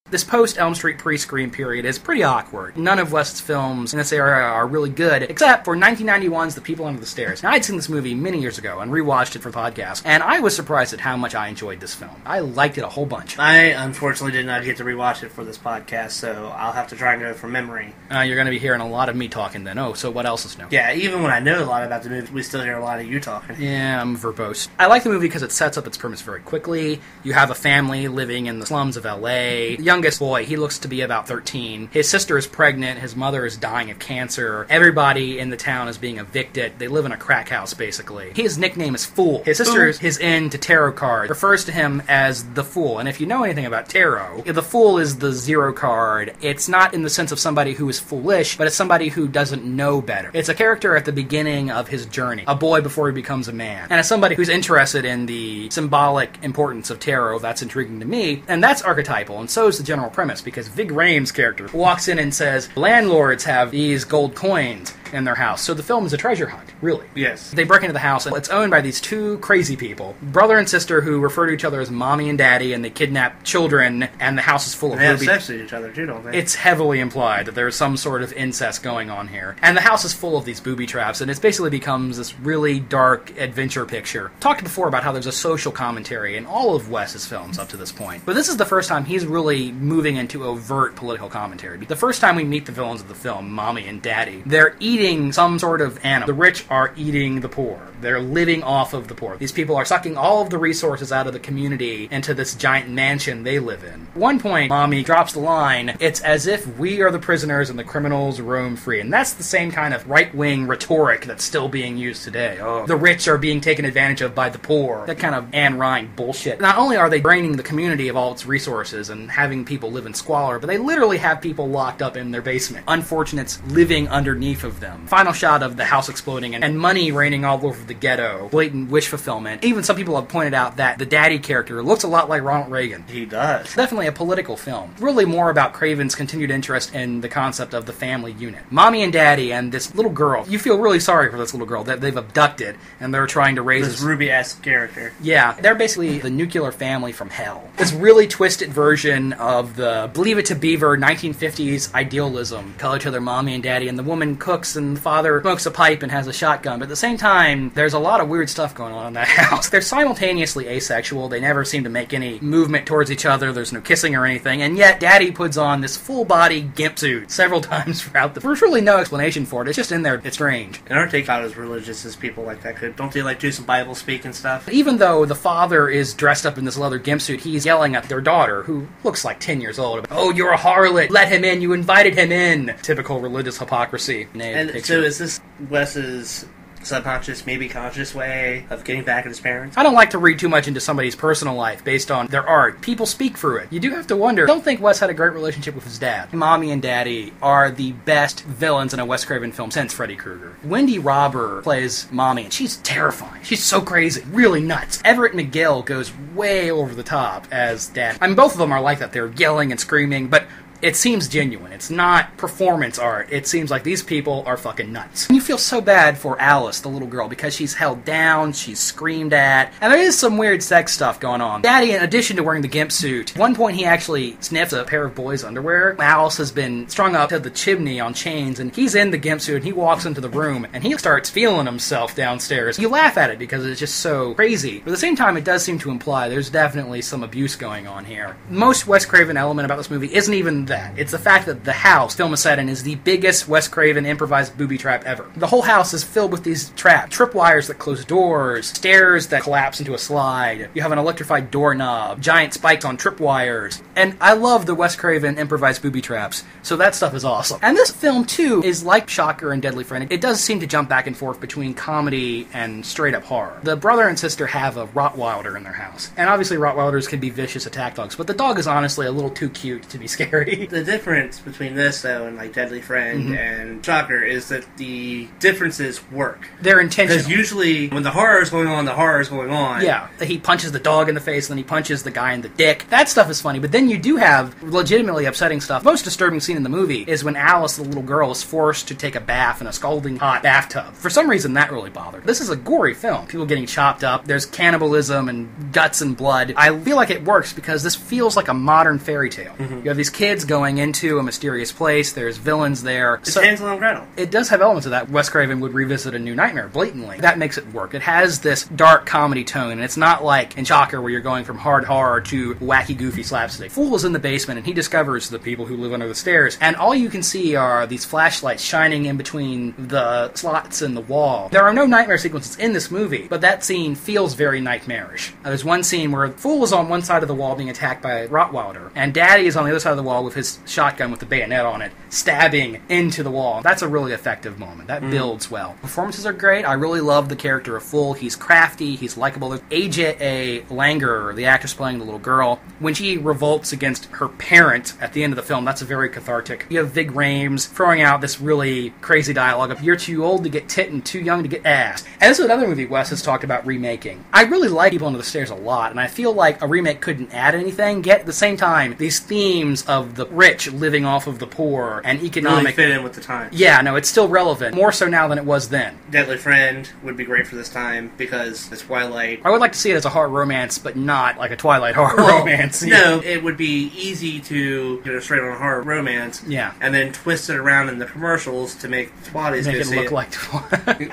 This post-Elm Street pre-Scream period is pretty awkward. None of Wes's films in this era are really good, except for 1991's The People Under the Stairs. Now, I'd seen this movie many years ago and rewatched it for the podcast, and I was surprised at how much I enjoyed this film. I liked it a whole bunch. I, unfortunately, did not get to rewatch it for this podcast, so I'll have to try and go from memory. You're going to be hearing a lot of me talking then. Oh, so what else is new? Yeah, even when I know a lot about the movie, we still hear a lot of you talking. Yeah, I'm verbose. I like the movie because it sets up its premise very quickly. You have a family living in the slums of L.A. The youngest boy, he looks to be about 13. His sister is pregnant. His mother is dying of cancer. Everybody in the town is being evicted. They live in a crack house, basically. His nickname is Fool. His sister is into tarot cards. Refers to him as the Fool. And if you know anything about tarot, the Fool is the zero card. It's not in the sense of somebody who is foolish, but it's somebody who doesn't know better. It's a character at the beginning of his journey. A boy before he becomes a man. And as somebody who's interested in the symbolic importance of tarot, that's intriguing to me. And that's archetypal, and so is the general premise, because Vig Rhames' character walks in and says, landlords have these gold coins in their house. So the film is a treasure hunt, really. Yes. They break into the house, and it's owned by these two crazy people, brother and sister, who refer to each other as mommy and daddy, and they kidnap children, and the house is full of They have sex with each other, too, don't they? It's heavily implied that there's some sort of incest going on here. And the house is full of these booby traps, and it basically becomes this really dark adventure picture. Talked before about how there's a social commentary in all of Wes's films up to this point. But this is the first time he's really moving into overt political commentary. The first time we meet the villains of the film, mommy and daddy, they're eating some sort of animal. The rich are eating the poor. They're living off of the poor. These people are sucking all of the resources out of the community into this giant mansion they live in. At one point, mommy drops the line, it's as if we are the prisoners and the criminals roam free. And that's the same kind of right-wing rhetoric that's still being used today. Oh, the rich are being taken advantage of by the poor. That kind of Anne Rind bullshit. Not only are they draining the community of all its resources and having people live in squalor, but they literally have people locked up in their basement. Unfortunates living underneath of them. Final shot of the house exploding and money raining all over the ghetto. Blatant wish fulfillment. Even some people have pointed out that the daddy character looks a lot like Ronald Reagan. He does. Definitely a political film. Really more about Craven's continued interest in the concept of the family unit. Mommy and daddy and this little girl. You feel really sorry for this little girl that they've abducted and they're trying to raise this Ruby-esque character. Yeah, they're basically the nuclear family from hell. This really twisted version of the Believe It to Beaver 1950s idealism. Call each other mommy and daddy, and the woman cooks and the father smokes a pipe and has a shotgun. But at the same time, there's a lot of weird stuff going on in that house. They're simultaneously asexual. They never seem to make any movement towards each other. There's no kissing or anything. And yet, daddy puts on this full-body gimp suit several times throughout there's really no explanation for it. It's just in there. It's strange. And aren't they not as religious as people like that could? Don't they like do some Bible speak and stuff? Even though the father is dressed up in this leather gimp suit, he's yelling at their daughter, who looks like 10 years old. Oh, you're a harlot. Let him in. You invited him in. Typical religious hypocrisy. And so is this Wes's subconscious, maybe conscious way of getting back at his parents. I don't like to read too much into somebody's personal life based on their art. People speak through it. You do have to wonder. I don't think Wes had a great relationship with his dad. Mommy and Daddy are the best villains in a Wes Craven film since Freddy Krueger. Wendy Robber plays Mommy, and she's terrifying. She's so crazy. Really nuts. Everett McGill goes way over the top as Dad. I mean, both of them are like that. They're yelling and screaming, but it seems genuine. It's not performance art. It seems like these people are fucking nuts. And you feel so bad for Alice, the little girl, because she's held down, she's screamed at, and there is some weird sex stuff going on. Daddy, in addition to wearing the gimp suit, at one point he actually sniffs a pair of boys' underwear. Alice has been strung up to the chimney on chains, and he's in the gimp suit, and he walks into the room, and he starts feeling himself downstairs. You laugh at it because it's just so crazy. But at the same time, it does seem to imply there's definitely some abuse going on here. Most Wes Craven element about this movie isn't even that. It's the fact that the house film is set in is the biggest Wes Craven improvised booby trap ever. The whole house is filled with these traps. Tripwires that close doors, stairs that collapse into a slide. You have an electrified doorknob, giant spikes on tripwires. And I love the Wes Craven improvised booby traps, so that stuff is awesome. And this film, too, is like Shocker and Deadly Friend. It does seem to jump back and forth between comedy and straight-up horror. The brother and sister have a Rottweiler in their house. And obviously Rottweilers can be vicious attack dogs, but the dog is honestly a little too cute to be scary. The difference between this, though, and like Deadly Friend and Shocker is that the differences work. They're intentional. Because usually when the horror is going on, the horror is going on. Yeah. He punches the dog in the face, and then he punches the guy in the dick. That stuff is funny, but then you do have legitimately upsetting stuff. The most disturbing scene in the movie is when Alice, the little girl, is forced to take a bath in a scalding hot bathtub. For some reason, that really bothered. This is a gory film. People getting chopped up. There's cannibalism and guts and blood. I feel like it works because this feels like a modern fairy tale. You have these kids going into a mysterious place. There's villains there. It's Hansel and Gretel. It does have elements of that. Wes Craven would revisit A New Nightmare blatantly. That makes it work. It has this dark comedy tone, and it's not like in Shocker where you're going from hard horror to wacky, goofy slapstick. Fool is in the basement, and he discovers the people who live under the stairs, and all you can see are these flashlights shining in between the slots in the wall. There are no nightmare sequences in this movie, but that scene feels very nightmarish. There's one scene where Fool is on one side of the wall being attacked by a Rottweiler, and Daddy is on the other side of the wall with his shotgun with the bayonet on it, stabbing into the wall. That's a really effective moment. That builds well. Performances are great. I really love the character of Fool. He's crafty. He's likable. There's A.J. Langer, the actress playing the little girl, when she revolts against her parent at the end of the film, that's very cathartic. You have Vig Rhames throwing out this really crazy dialogue of, you're too old to get tit and too young to get ass. And this is another movie Wes has talked about remaking. I really like People Under the Stairs a lot, and I feel like a remake couldn't add anything, yet at the same time, these themes of the rich living off of the poor and economic... Really fit in with the time. Yeah, no, it's still relevant. More so now than it was then. Deadly Friend would be great for this time because it's Twilight. I would like to see it as a horror romance, but not like a Twilight horror romance. No, it would be easy to go straight on a horror romance. Yeah. And then twist it around in the commercials to make Twilight make it look like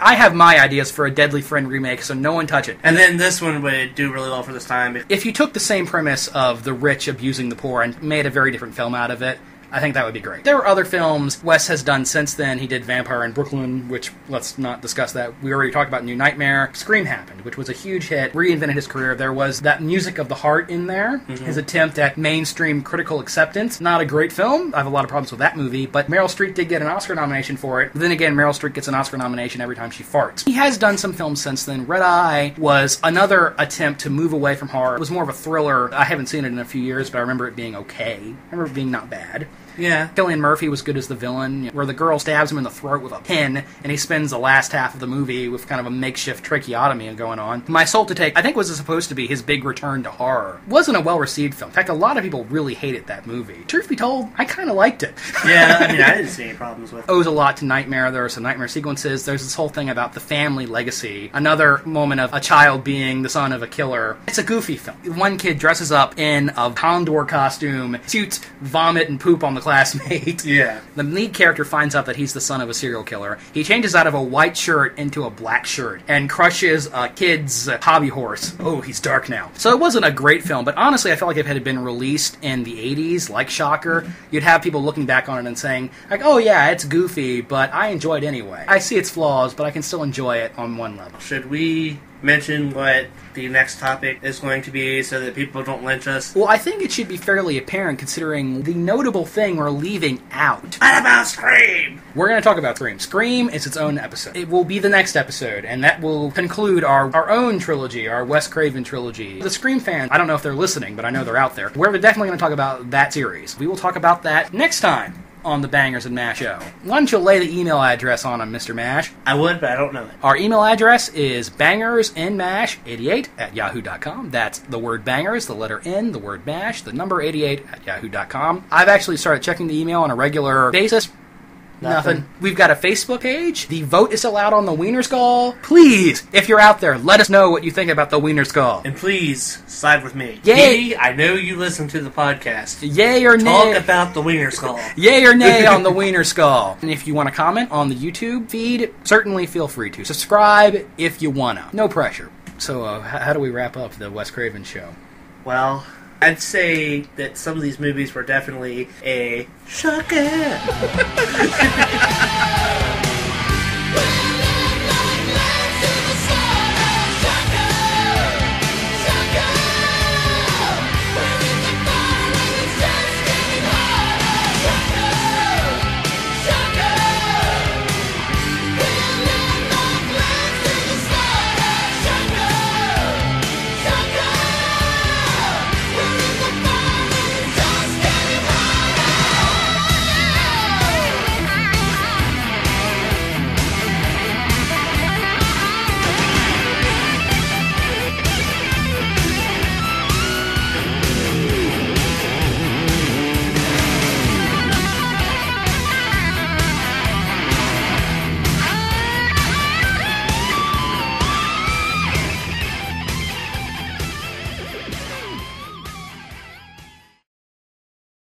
I have my ideas for a Deadly Friend remake, so no one touch it. And then this one would do really well for this time. If you took the same premise of the rich abusing the poor and made a very different film out of it, I think that would be great. There are other films Wes has done since then. He did Vampire in Brooklyn, which, let's not discuss that. We already talked about New Nightmare. Scream happened, which was a huge hit, reinvented his career. There was that Music of the Heart in there, his attempt at mainstream critical acceptance. Not a great film. I have a lot of problems with that movie, but Meryl Streep did get an Oscar nomination for it. But then again, Meryl Streep gets an Oscar nomination every time she farts. He has done some films since then. Red Eye was another attempt to move away from horror. It was more of a thriller. I haven't seen it in a few years, but I remember it being okay. I remember it being not bad. Yeah. Cillian Murphy was good as the villain, where the girl stabs him in the throat with a pin, and he spends the last half of the movie with kind of a makeshift tracheotomy going on. My Soul to Take, I think, was supposed to be his big return to horror. It wasn't a well-received film. In fact, a lot of people really hated that movie. Truth be told, I kind of liked it. Yeah, I mean, I didn't see any problems with it. Owes a lot to Nightmare. There are some Nightmare sequences. There's this whole thing about the family legacy. Another moment of a child being the son of a killer. It's a goofy film. One kid dresses up in a condor costume, shoots vomit and poop on the classmate. Yeah. The lead character finds out that he's the son of a serial killer. He changes out of a white shirt into a black shirt and crushes a kid's hobby horse. Oh, he's dark now. So it wasn't a great film, but honestly, I felt like if it had been released in the 80s, like Shocker, you'd have people looking back on it and saying, like, oh yeah, it's goofy, but I enjoyed it anyway. I see its flaws, but I can still enjoy it on one level. Should we mention what the next topic is going to be so that people don't lynch us? Well, I think it should be fairly apparent considering the notable thing we're leaving out. What about Scream? We're going to talk about Scream. Scream is its own episode. It will be the next episode, and that will conclude our own trilogy, our Wes Craven trilogy. The Scream fans, I don't know if they're listening, but I know they're out there. We're definitely going to talk about that series. We will talk about that next time on the Bangers and Mash show. Why don't you lay the email address on them, Mr. Mash? I would, but I don't know it. Our email address is bangersnmash88@yahoo.com. That's the word bangers, the letter N, the word mash, the number 88@yahoo.com. I've actually started checking the email on a regular basis. Nothing. We've got a Facebook page. The vote is allowed on the Wiener Skull. Please, if you're out there, let us know what you think about the Wiener Skull. And please, side with me. Yay! I know you listen to the podcast. Yay or nay? Talk about the Wiener Skull. Yay or nay on the Wiener Skull. And if you want to comment on the YouTube feed, certainly feel free to. Subscribe if you want to. No pressure. So, how do we wrap up the Wes Craven show? Well, I'd say that some of these movies were definitely a shocker.